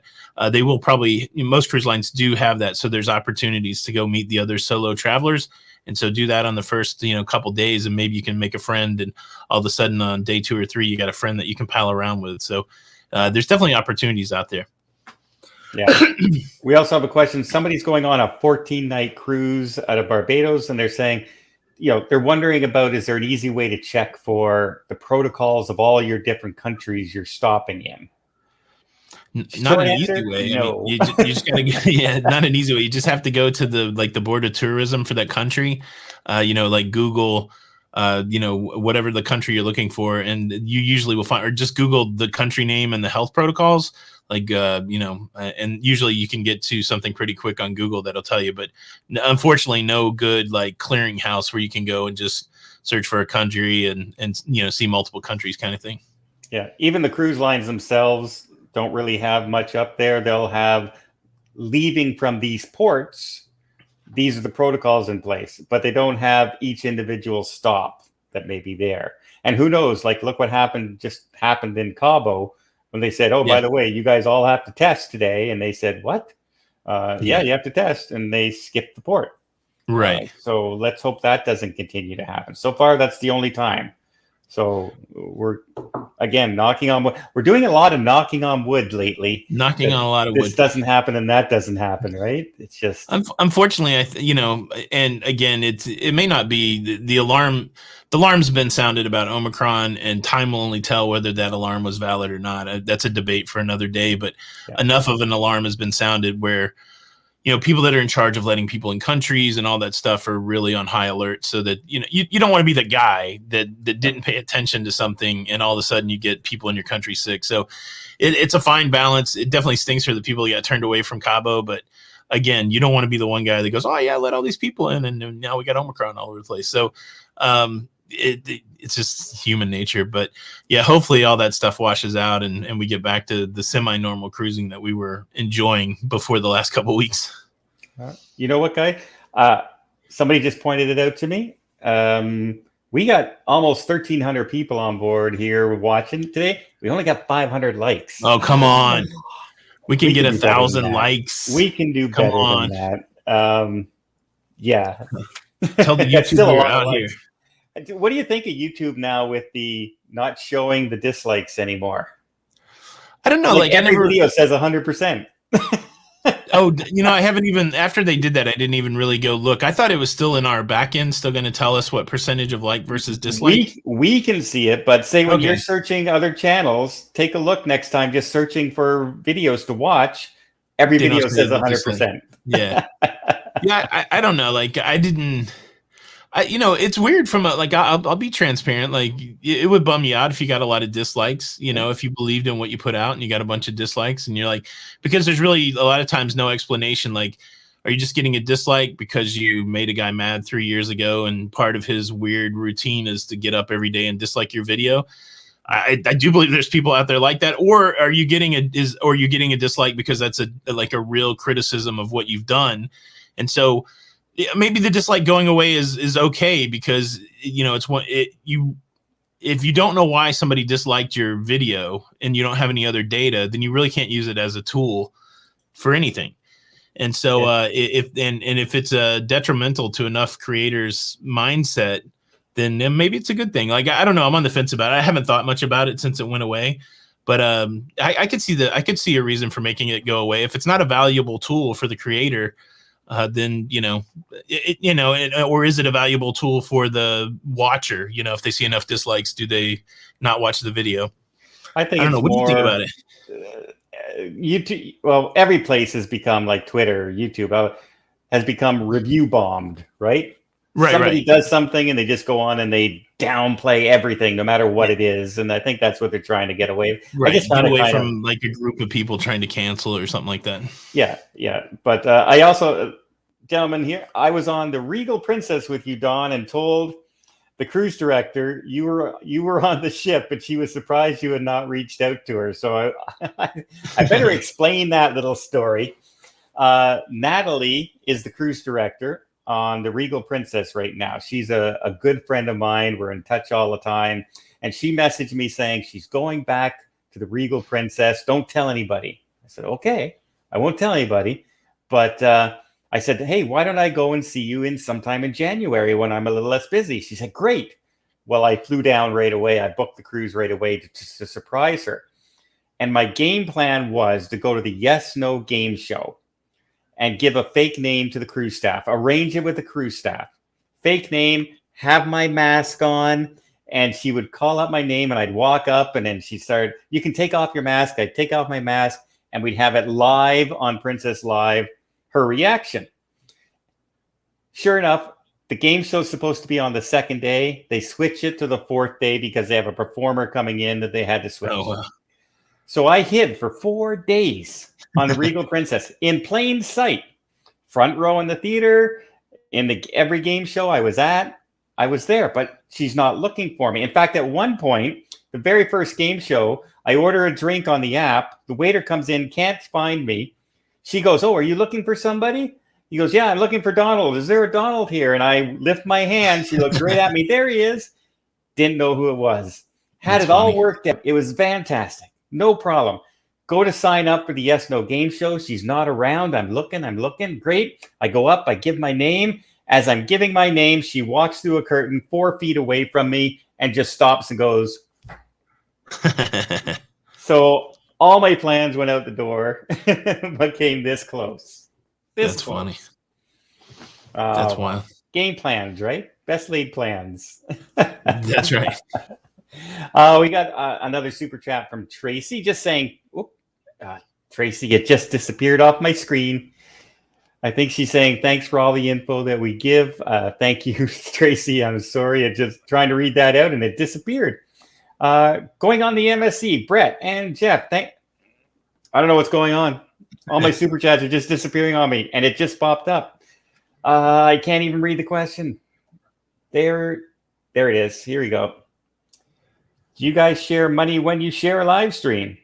they will probably, most cruise lines do have that. So there's opportunities to go meet the other solo travelers. And so do that on the first, couple days, and maybe you can make a friend. And all of a sudden on day 2 or 3, you got a friend that you can pal around with. So there's definitely opportunities out there. Yeah. We also have a question. Somebody's going on a 14-night cruise out of Barbados, and they're saying, they're wondering about, is there an easy way to check for the protocols of all your different countries you're stopping in? Not an easy way. No. I mean, you just gotta not an easy way. You just have to go to the board of tourism for that country, like Google, whatever the country you're looking for, and you usually will find, or just Google the country name and the health protocols, and usually you can get to something pretty quick on Google that'll tell you. But unfortunately, no good like clearinghouse where you can go and just search for a country and see multiple countries kind of thing. Yeah, even the cruise lines themselves don't really have much up there. They'll have, leaving from these ports, these are the protocols in place, but they don't have each individual stop that may be there. And who knows, like, look what just happened in Cabo when they said, by the way, you guys all have to test today. And they said, what? Yeah, you have to test. And they skipped the port. Right. So let's hope that doesn't continue to happen. So far, that's the only time. So we're, again, knocking on wood. We're doing a lot of knocking on wood lately. Knocking on a lot of wood. This doesn't happen and that doesn't happen, right? It's just, unfortunately, and again, it may not be the alarm. The alarm's been sounded about Omicron, and time will only tell whether that alarm was valid or not. That's a debate for another day. But enough of an alarm has been sounded where, people that are in charge of letting people in countries and all that stuff are really on high alert, so that, you don't want to be the guy that didn't pay attention to something and all of a sudden you get people in your country sick. So it's a fine balance. It definitely stinks for the people who got turned away from Cabo, but again, you don't want to be the one guy that goes, oh yeah, let all these people in, and now we got Omicron all over the place. So it's just human nature. But yeah, hopefully all that stuff washes out and we get back to the semi-normal cruising that we were enjoying before the last couple of weeks. You know what, Guy? Somebody just pointed it out to me. We got almost 1,300 people on board here watching today. We only got 500 likes. Oh, come on. We can get 1,000 likes. We can do better than that. Yeah. Tell the YouTuber we're out here. What do you think of YouTube now with the not showing the dislikes anymore? I don't know. Like every video says 100%. Oh, I haven't even, after they did that, I didn't even really go look. I thought it was still in our back end, still going to tell us what percentage of like versus dislike. We can see it, but say when you're searching other channels, take a look next time, just searching for videos to watch. Every video says 100%. Yeah. Yeah. I don't know. Like it's weird from I'll be transparent. Like it would bum you out if you got a lot of dislikes, if you believed in what you put out and you got a bunch of dislikes, and you're like, because there's really a lot of times no explanation. Like, are you just getting a dislike because you made a guy mad 3 years ago and part of his weird routine is to get up every day and dislike your video? I do believe there's people out there like that. Or are you getting a dislike because that's a real criticism of what you've done? And so maybe the dislike going away is okay, because if you don't know why somebody disliked your video and you don't have any other data, then you really can't use it as a tool for anything. And so if it's detrimental to enough creators' mindset, then maybe it's a good thing. Like, I don't know, I'm on the fence about it. I haven't thought much about it since it went away, but I could see a reason for making it go away. If it's not a valuable tool for the creator, then or is it a valuable tool for the watcher? If they see enough dislikes, do they not watch the video? I don't know. What do you think about it? YouTube. Well, every place has become like Twitter, YouTube has become review bombed, right? Right, somebody right. does something and they just go on and they downplay everything, no matter what Yeah. it is. And I think that's what they're trying to get away. I Right. just Get found it away kind of, from like a group of people trying to cancel or something like that. yeah, yeah. But I also, gentlemen here, I was on the Regal Princess with you, Don, and told the cruise director you were on the ship, but she was surprised you had not reached out to her. So I better explain that little story. Natalie is the cruise director on the Regal Princess right now. She's a good friend of mine. We're in touch all the time. And she messaged me saying she's going back to the Regal Princess. Don't tell anybody. I said, okay, I won't tell anybody. But I said, hey, why don't I go and see you in sometime in January when I'm a little less busy? She said, great. Well, I flew down right away. I booked the cruise right away to surprise her. And my game plan was to go to the Yes No game show and give a fake name to the cruise staff, arrange it with the cruise staff, fake name, have my mask on, and she would call out my name and I'd walk up and then she started, you can take off your mask. I'd take off my mask and we'd have it live on Princess Live, her reaction. Sure enough, the game show's supposed to be on the second day. They switch it to the fourth day because they have a performer coming in that they had to switch. Oh, wow. So I hid for 4 days on the Regal Princess in plain sight, front row in the theater, in every game show I was at, I was there, but she's not looking for me. In fact, at one point, the very first game show, I order a drink on the app. The waiter comes in, can't find me. She goes, oh, are you looking for somebody? He goes, yeah, I'm looking for Donald. Is there a Donald here? And I lift my hand. She looks right at me. There he is. Didn't know who it was. Had That's it all funny. worked out. It was fantastic. No problem. Go to sign up for the Yes No game show. She's not around. I'm looking. Great. I go up. I give my name. As I'm giving my name, she walks through a curtain 4 feet away from me and just stops and goes. So all my plans went out the door, but came this close. That's funny. That's wild. Game plans, right? Best laid plans. That's right. We got another super chat from Tracy, just saying, Tracy, it just disappeared off my screen. I think she's saying, thanks for all the info that we give. Thank you, Tracy. I'm sorry. I'm just trying to read that out and it disappeared. Going on the MSC, Brett and Jeff. I don't know what's going on. All my super chats are just disappearing on me, and it just popped up. I can't even read the question. There it is. Here we go. Do you guys share money when you share a live stream?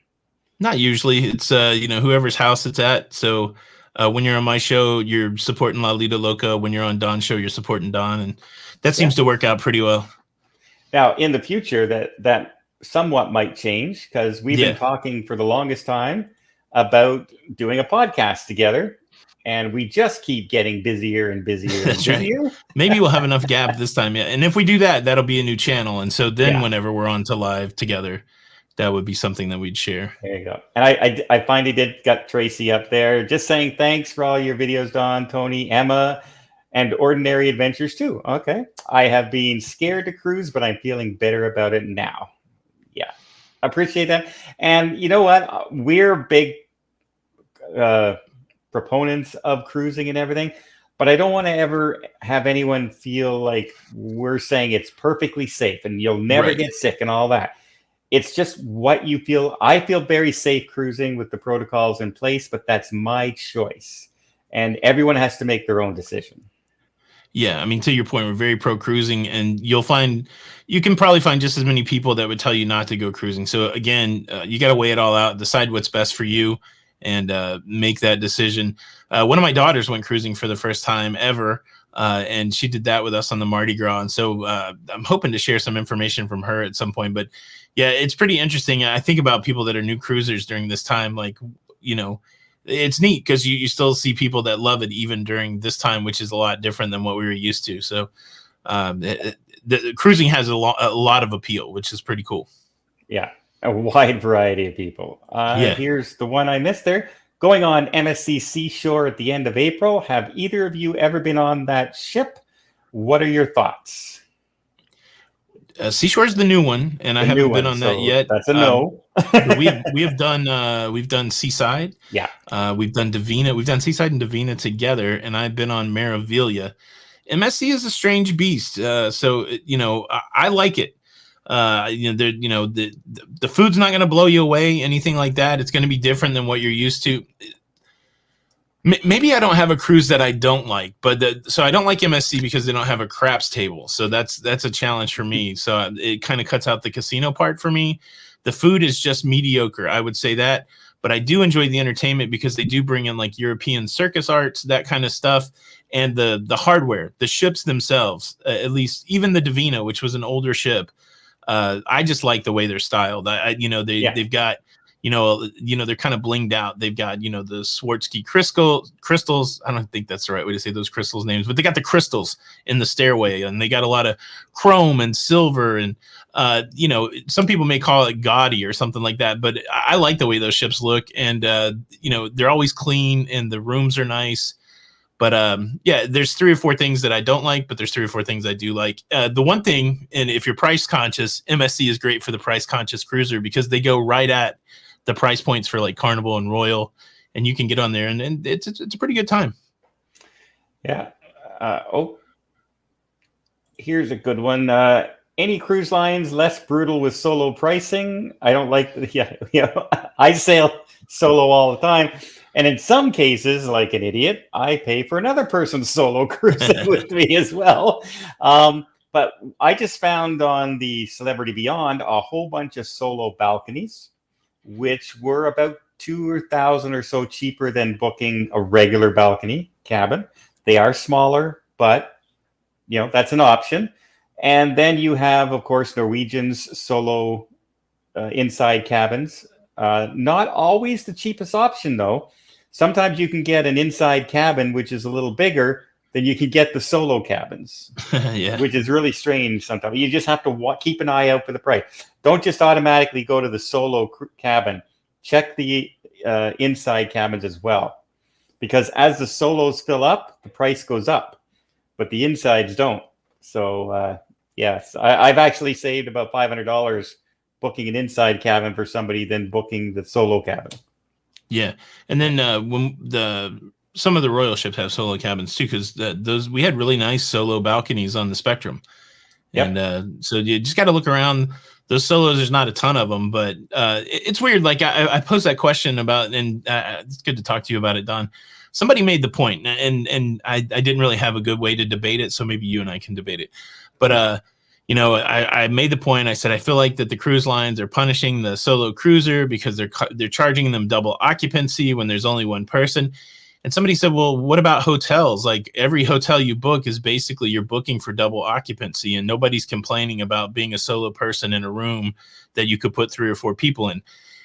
Not usually. It's whoever's house it's at. So when you're on my show, you're supporting Lido Loca. When you're on Don's show, you're supporting Don, and that seems to work out pretty well. Now, in the future, that somewhat might change because we've been talking for the longest time about doing a podcast together, and we just keep getting busier and busier and busier. Right. Maybe we'll have enough gap this time. Yeah. And if we do that, that'll be a new channel. And so then whenever we're on to live together, that would be something that we'd share. There you go. And I finally got Tracy up there just saying thanks for all your videos, Don, Tony, Emma, and Ordinary Adventures too. Okay. I have been scared to cruise, but I'm feeling better about it now. Yeah. Appreciate that. And you know what? We're big proponents of cruising and everything, but I don't want to ever have anyone feel like we're saying it's perfectly safe and you'll never get sick and all that. It's just what you feel. I feel very safe cruising with the protocols in place, but that's my choice. And everyone has to make their own decision. Yeah, I mean, to your point, we're very pro cruising, and you can probably find just as many people that would tell you not to go cruising. So again, you got to weigh it all out, decide what's best for you, and make that decision. One of my daughters went cruising for the first time ever, and she did that with us on the Mardi Gras. And so I'm hoping to share some information from her at some point. But yeah, it's pretty interesting. I think about people that are new cruisers during this time, like, it's neat because you still see people that love it even during this time, which is a lot different than what we were used to. So the cruising has a lot of appeal, which is pretty cool. Yeah, a wide variety of people. Here's the one I missed there. Going on MSC Seashore at the end of April. Have either of you ever been on that ship? What are your thoughts? Seashore is the new one, and I haven't been on that yet. That's a no. we've done Seaside. Yeah. We've done Divina. We've done Seaside and Divina together, and I've been on Meraviglia. MSC is a strange beast. So I like it. The food's not going to blow you away, anything like that. It's going to be different than what you're used to. Maybe I don't have a cruise that I don't like, but so I don't like MSC because they don't have a craps table. So that's a challenge for me. So it kind of cuts out the casino part for me. The food is just mediocre, I would say that. But I do enjoy the entertainment because they do bring in like European circus arts, that kind of stuff, and the hardware, the ships themselves. At least even the Divina, which was an older ship. I just like the way they're styled. They've got, they're kind of blinged out. They've got, the Swarovski crystals. I don't think that's the right way to say those crystals names, but they got the crystals in the stairway, and they got a lot of chrome and silver, and some people may call it gaudy or something like that, but I like the way those ships look, and they're always clean and the rooms are nice. But there's 3 or 4 things that I don't like, but there's 3 or 4 things I do like. The one thing, and if you're price conscious, MSC is great for the price conscious cruiser because they go right at the price points for like Carnival and Royal, and you can get on there and it's a pretty good time. Yeah. Here's a good one. Any cruise lines less brutal with solo pricing? I don't like. I sail solo all the time. And in some cases, like an idiot, I pay for another person's solo cruising with me as well. But I just found on the Celebrity Beyond a whole bunch of solo balconies, which were about $2,000 or so cheaper than booking a regular balcony cabin. They are smaller, but that's an option. And then you have, of course, Norwegian's solo inside cabins. Not always the cheapest option, though. Sometimes you can get an inside cabin, which is a little bigger than you can get the solo cabins, which is really strange sometimes. You just have to keep an eye out for the price. Don't just automatically go to the solo cabin. Check the inside cabins as well. Because as the solos fill up, the price goes up, but the insides don't. So, yes, I've actually saved about $500 booking an inside cabin for somebody than booking the solo cabin. Yeah, and then some of the Royal ships have solo cabins too, because those we had really nice solo balconies on the Spectrum. Yep. And so you just got to look around. Those solos, there's not a ton of them, but it's weird. Like I posed that question about, and it's good to talk to you about it, Don. Somebody made the point, and I didn't really have a good way to debate it, so maybe you and I can debate it. But I made the point. I said I feel like that the cruise lines are punishing the solo cruiser because they're charging them double occupancy when there's only one person. And somebody said, well, what about hotels? Like every hotel you book is basically you're booking for double occupancy, and nobody's complaining about being a solo person in a room that you could put 3 or 4 people in.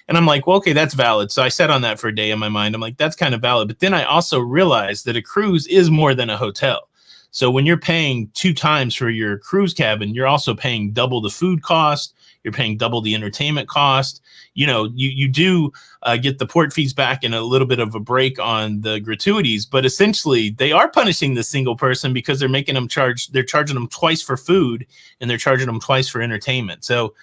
And I'm like, well, okay, that's valid. So I sat on that for a day in my mind. I'm like, that's kind of valid. But then I also realized that a cruise is more than a hotel. So when you're paying 2 times for your cruise cabin, you're also paying double the food cost. You're paying double the entertainment cost. You do get the port fees back and a little bit of a break on the gratuities, but essentially they are punishing the single person because they're making them they're charging them twice for food and they're charging them twice for entertainment. So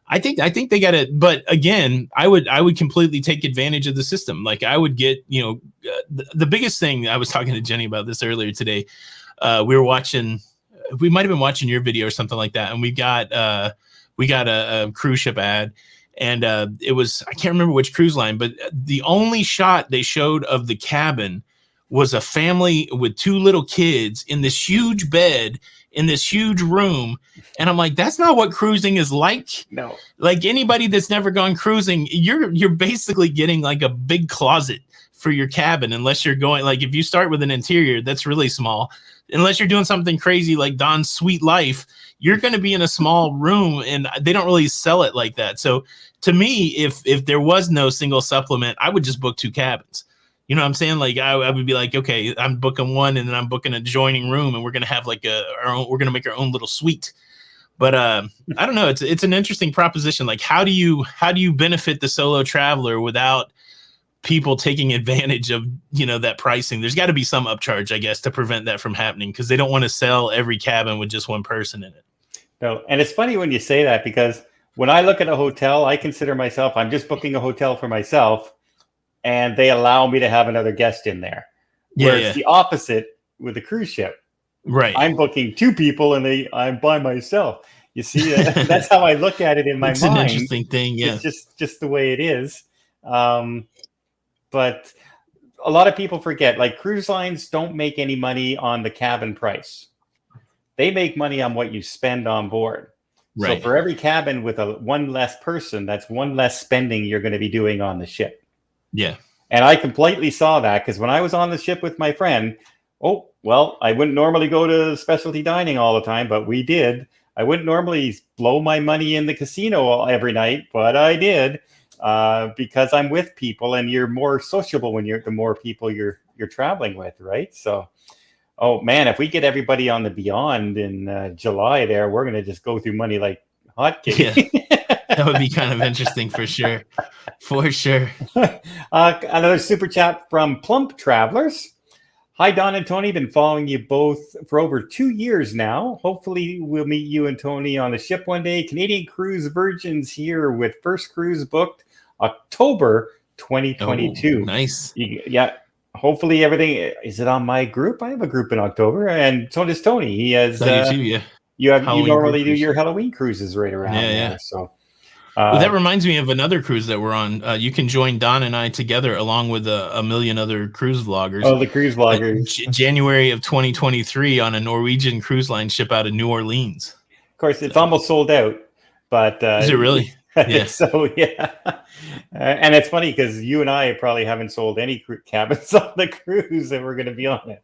I think they got it. But again, I would completely take advantage of the system. Like I would get, the biggest thing, I was talking to Jenny about this earlier today. We might have been watching your video or something like that. And we got a cruise ship ad, and it was, I can't remember which cruise line, but the only shot they showed of the cabin was a family with 2 little kids in this huge bed in this huge room. And I'm like, that's not what cruising is like. No. Like anybody that's never gone cruising, you're basically getting like a big closet for your cabin, unless you're going, like if you start with an interior that's really small, unless you're doing something crazy like Don's Sweet Life, you're going to be in a small room, and they don't really sell it like that. So to me, if there was no single supplement, I would just book 2 cabins. You know what I'm saying? Like I would be like, okay, I'm booking one, and then I'm booking an adjoining room, and we're going to have like we're going to make our own little suite. But I don't know. It's an interesting proposition. Like how do you benefit the solo traveler without people taking advantage of, that pricing? There's got to be some upcharge, I guess, to prevent that from happening, because they don't want to sell every cabin with just one person in it. No, and it's funny when you say that, because when I look at a hotel, I consider myself, I'm just booking a hotel for myself, and they allow me to have another guest in there. Where it's the opposite with the cruise ship. Right. I'm booking 2 people and I'm by myself. You see, that's how I look at it in my It's an mind. interesting thing. Yeah. It's just the way it is. But a lot of people forget, like, cruise lines don't make any money on the cabin price. They make money on what you spend on board. So Right. for every cabin with one less person, that's one less spending you're going to be doing on the ship. Yeah. And I completely saw that, because when I was on the ship with my friend, oh, well, I wouldn't normally go to specialty dining all the time, but we did. I wouldn't normally blow my money in the casino every night, but I did, because I'm with people, and you're more sociable when the more people you're traveling with, right? So, oh man, if we get everybody on the Beyond in July there, we're going to just go through money like hotcakes. Yeah. That would be kind of interesting for sure. For sure. Another super chat from Plump Travelers. Hi, Don and Tony. Been following you both for over 2 years now. Hopefully, we'll meet you and Tony on the ship one day. Canadian Cruise Virgins here with first cruise booked October 2022. Oh, nice. Yeah. Hopefully, everything is it on my group. I have a group in October, and so does Tony. He has. You too, yeah. You Halloween normally do cruise. your Halloween cruises right around there. So. Well, that reminds me of another cruise that we're on. You can join Don and I together along with a million other cruise vloggers. Oh, the cruise vloggers. January of 2023 on a Norwegian cruise line ship out of New Orleans. Of course, it's almost sold out. But is it really? Yeah. So, yeah. And it's funny because you and I probably haven't sold any cabins on the cruise that we're going to be on it.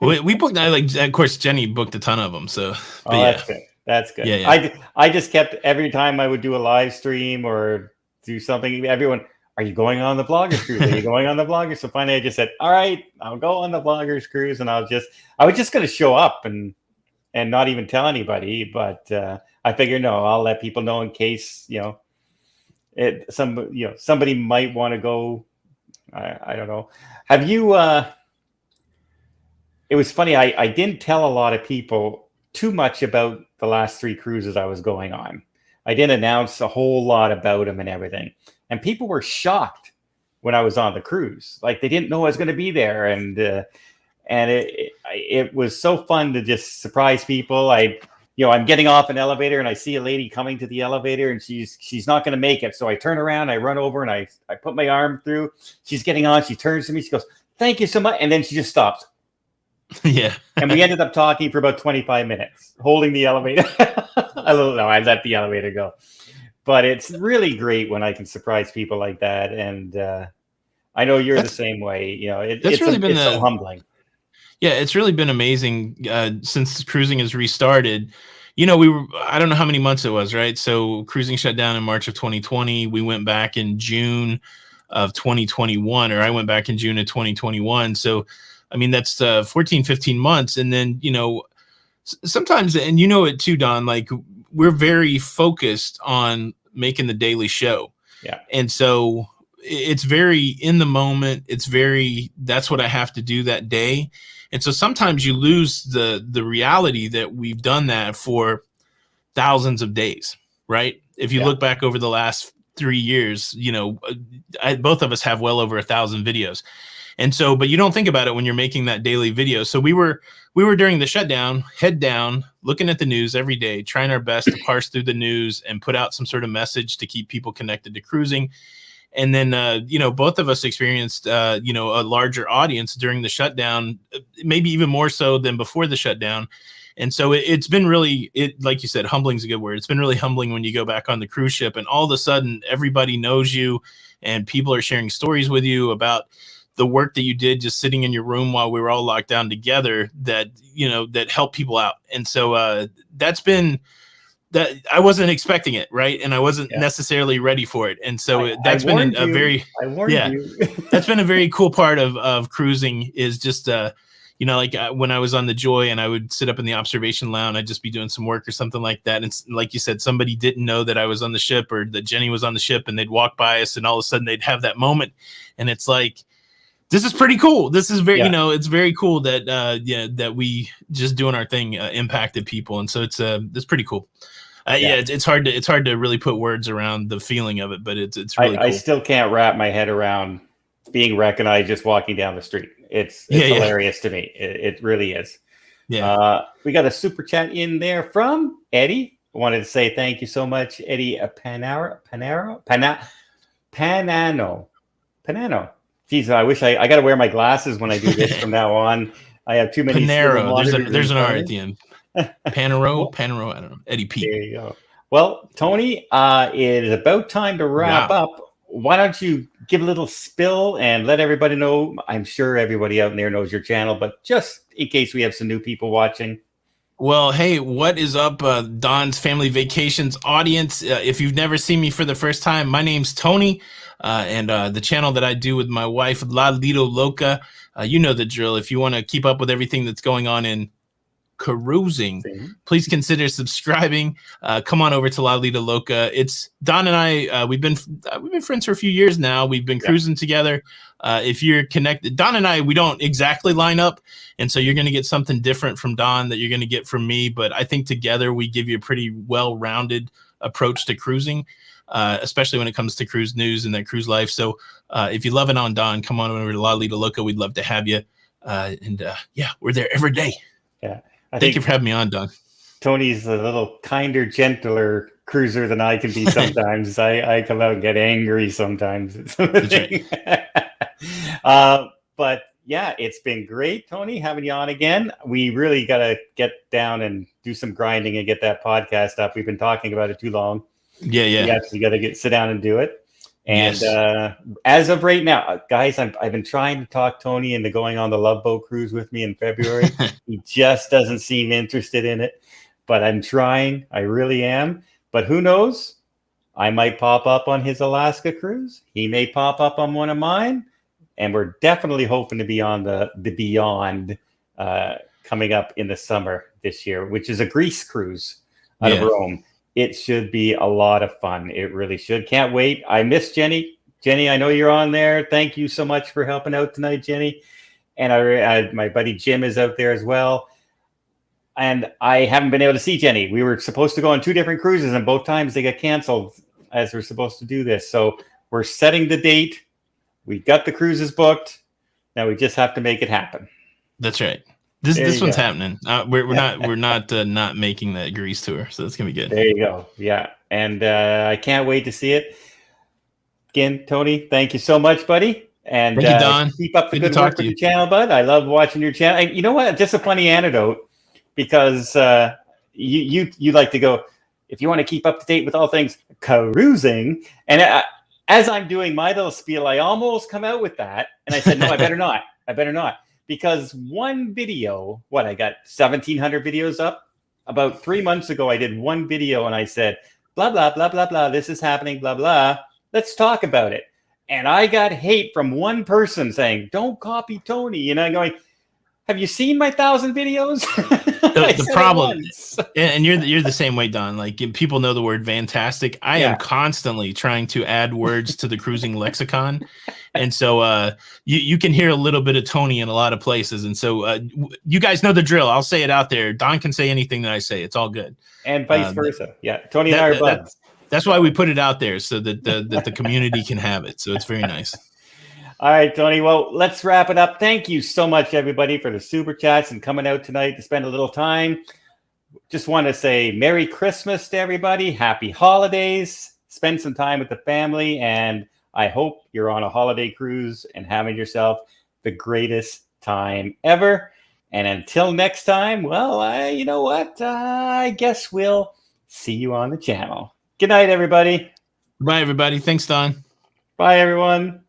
we booked, of course, Jenny booked a ton of them. So, but that's good. That's good. Yeah. I just kept, every time I would do a live stream or do something, everyone, are you going on the Vloggers cruise? Are you going on the Vloggers? So finally I just said, all right, I'll go on the Vloggers cruise. And I was just going to show up and not even tell anybody. But I figured, no, I'll let people know in case, somebody might want to go. I don't know. Have you, it was funny. I didn't tell a lot of people too much about the last 3 cruises I was going on. I didn't announce a whole lot about them and everything. And people were shocked when I was on the cruise. Like, they didn't know I was going to be there. And it was so fun to just surprise people. I'm getting off an elevator and I see a lady coming to the elevator and she's not going to make it. So I turn around, I run over and I put my arm through. She's getting on. She turns to me. She goes, "Thank you so much." And then she just stops. Yeah. And we ended up talking for about 25 minutes, holding the elevator. I don't know. I let the elevator go. But it's really great when I can surprise people like that. And I know you're the same way. It's so humbling. Yeah, it's really been amazing since cruising has restarted. I don't know how many months it was, right? So cruising shut down in March of 2020. We went back in June of 2021, or I went back in June of 2021. So I mean, that's 14, 15 months. And then, sometimes, and it too, Don, like, we're very focused on making the daily show. Yeah. And so it's very in the moment. That's what I have to do that day. And so sometimes you lose the reality that we've done that for thousands of days, right? If you look back over the last 3 years, both of us have well over 1,000 videos. And so, but you don't think about it when you're making that daily video. So we were during the shutdown, head down, looking at the news every day, trying our best to parse through the news and put out some sort of message to keep people connected to cruising. And then, both of us experienced, a larger audience during the shutdown, maybe even more so than before the shutdown. And so it's been really, like you said, humbling is a good word. It's been really humbling when you go back on the cruise ship and all of a sudden everybody knows you and people are sharing stories with you about the work that you did just sitting in your room while we were all locked down together that helped people out. And so that's been that I wasn't expecting it. Right. And I wasn't necessarily ready for it. And so that's been a very, that's been a very cool part of cruising is just, when I was on the Joy and I would sit up in the observation lounge, I'd just be doing some work or something like that. And like you said, somebody didn't know that I was on the ship or that Jenny was on the ship and they'd walk by us and all of a sudden they'd have that moment. And it's like, this is pretty cool. This is very, it's very cool that, that we just doing our thing impacted people. And so it's pretty cool. It's hard to really put words around the feeling of it, but it's really cool. I still can't wrap my head around being recognized just walking down the street. It's hilarious to me. It really is. We got a super chat in there from Eddie. I wanted to say thank you so much, Eddie Panano. Jeez, I wish I got to wear my glasses when I do this from now on. I have too many. Panero. There's an R at the end. Panero. I don't know. Eddie P. There you go. Well, Tony, it is about time to wrap up. Why don't you give a little spill and let everybody know? I'm sure everybody out there knows your channel, but just in case we have some new people watching. Well, hey, what is up, Don's Family Vacations audience? If you've never seen me for the first time, my name's Tony, and the channel that I do with my wife, Lido Loca, you know the drill. If you want to keep up with everything that's going on in cruising, please consider subscribing. Come on over to Lido Loca. It's Don and I. We've been friends for a few years now. We've been cruising together. If you're connected, Don and I, we don't exactly line up, and so you're going to get something different from Don that you're going to get from me. But I think together we give you a pretty well-rounded approach to cruising, especially when it comes to cruise news and that cruise life. So if you love it on Don, come on over to Lido Loca. We'd love to have you. Yeah, we're there every day. Yeah. Thank you for having me on, Don. Tony's a little kinder, gentler cruiser than I can be sometimes. I come out and get angry sometimes. That's right. But yeah, it's been great, Tony, having you on again. We really got to get down and do some grinding and get that podcast up. We've been talking about it too long. Yeah. We actually got to sit down and do it. And as of right now, guys, I've been trying to talk Tony into going on the Love Boat cruise with me in February. He just doesn't seem interested in it, but I'm trying. I really am. But who knows? I might pop up on his Alaska cruise. He may pop up on one of mine. And we're definitely hoping to be on the Beyond coming up in the summer this year, which is a Greece cruise out of Rome. It should be a lot of fun. It really should. Can't wait. I miss Jenny. Jenny, I know you're on there. Thank you so much for helping out tonight, Jenny. And my buddy Jim is out there as well. And I haven't been able to see Jenny. We were supposed to go on 2 different cruises, and both times they got canceled as we're supposed to do this. So we're setting the date. We got the cruises booked. Now we just have to make it happen. That's right. This one's happening. We're not making that Greece tour, so that's gonna be good. There you go. Yeah, and I can't wait to see it. Again, Tony, thank you so much, buddy. And thank you, Don. Keep up the good work with your channel, bud. I love watching your channel. And you know what? Just a funny anecdote, because you like to go, if you want to keep up to date with all things cruising, and as I'm doing my little spiel, I almost come out with that, and I said, no, I better not. I better not. Because one video, I got 1,700 videos up. About 3 months ago, I did one video and I said, blah, blah, blah, blah, blah. This is happening, blah, blah. Let's talk about it. And I got hate from one person saying, don't copy Tony. And I'm going, have you seen my 1,000 videos? The problem, and you're the same way, Don. Like, people know the word fantastic. I am constantly trying to add words to the cruising lexicon. And so you can hear a little bit of Tony in a lot of places. And so you guys know the drill. I'll say it out there. Don can say anything that I say. It's all good. And vice versa. Yeah. Tony and I are buds. That's why we put it out there, so that the community can have it. So it's very nice. All right, Tony. Well, let's wrap it up. Thank you so much, everybody, for the super chats and coming out tonight to spend a little time. Just want to say Merry Christmas to everybody. Happy holidays. Spend some time with the family. And I hope you're on a holiday cruise and having yourself the greatest time ever. And until next time, well, you know what? I guess we'll see you on the channel. Good night, everybody. Bye, everybody. Thanks, Don. Bye, everyone.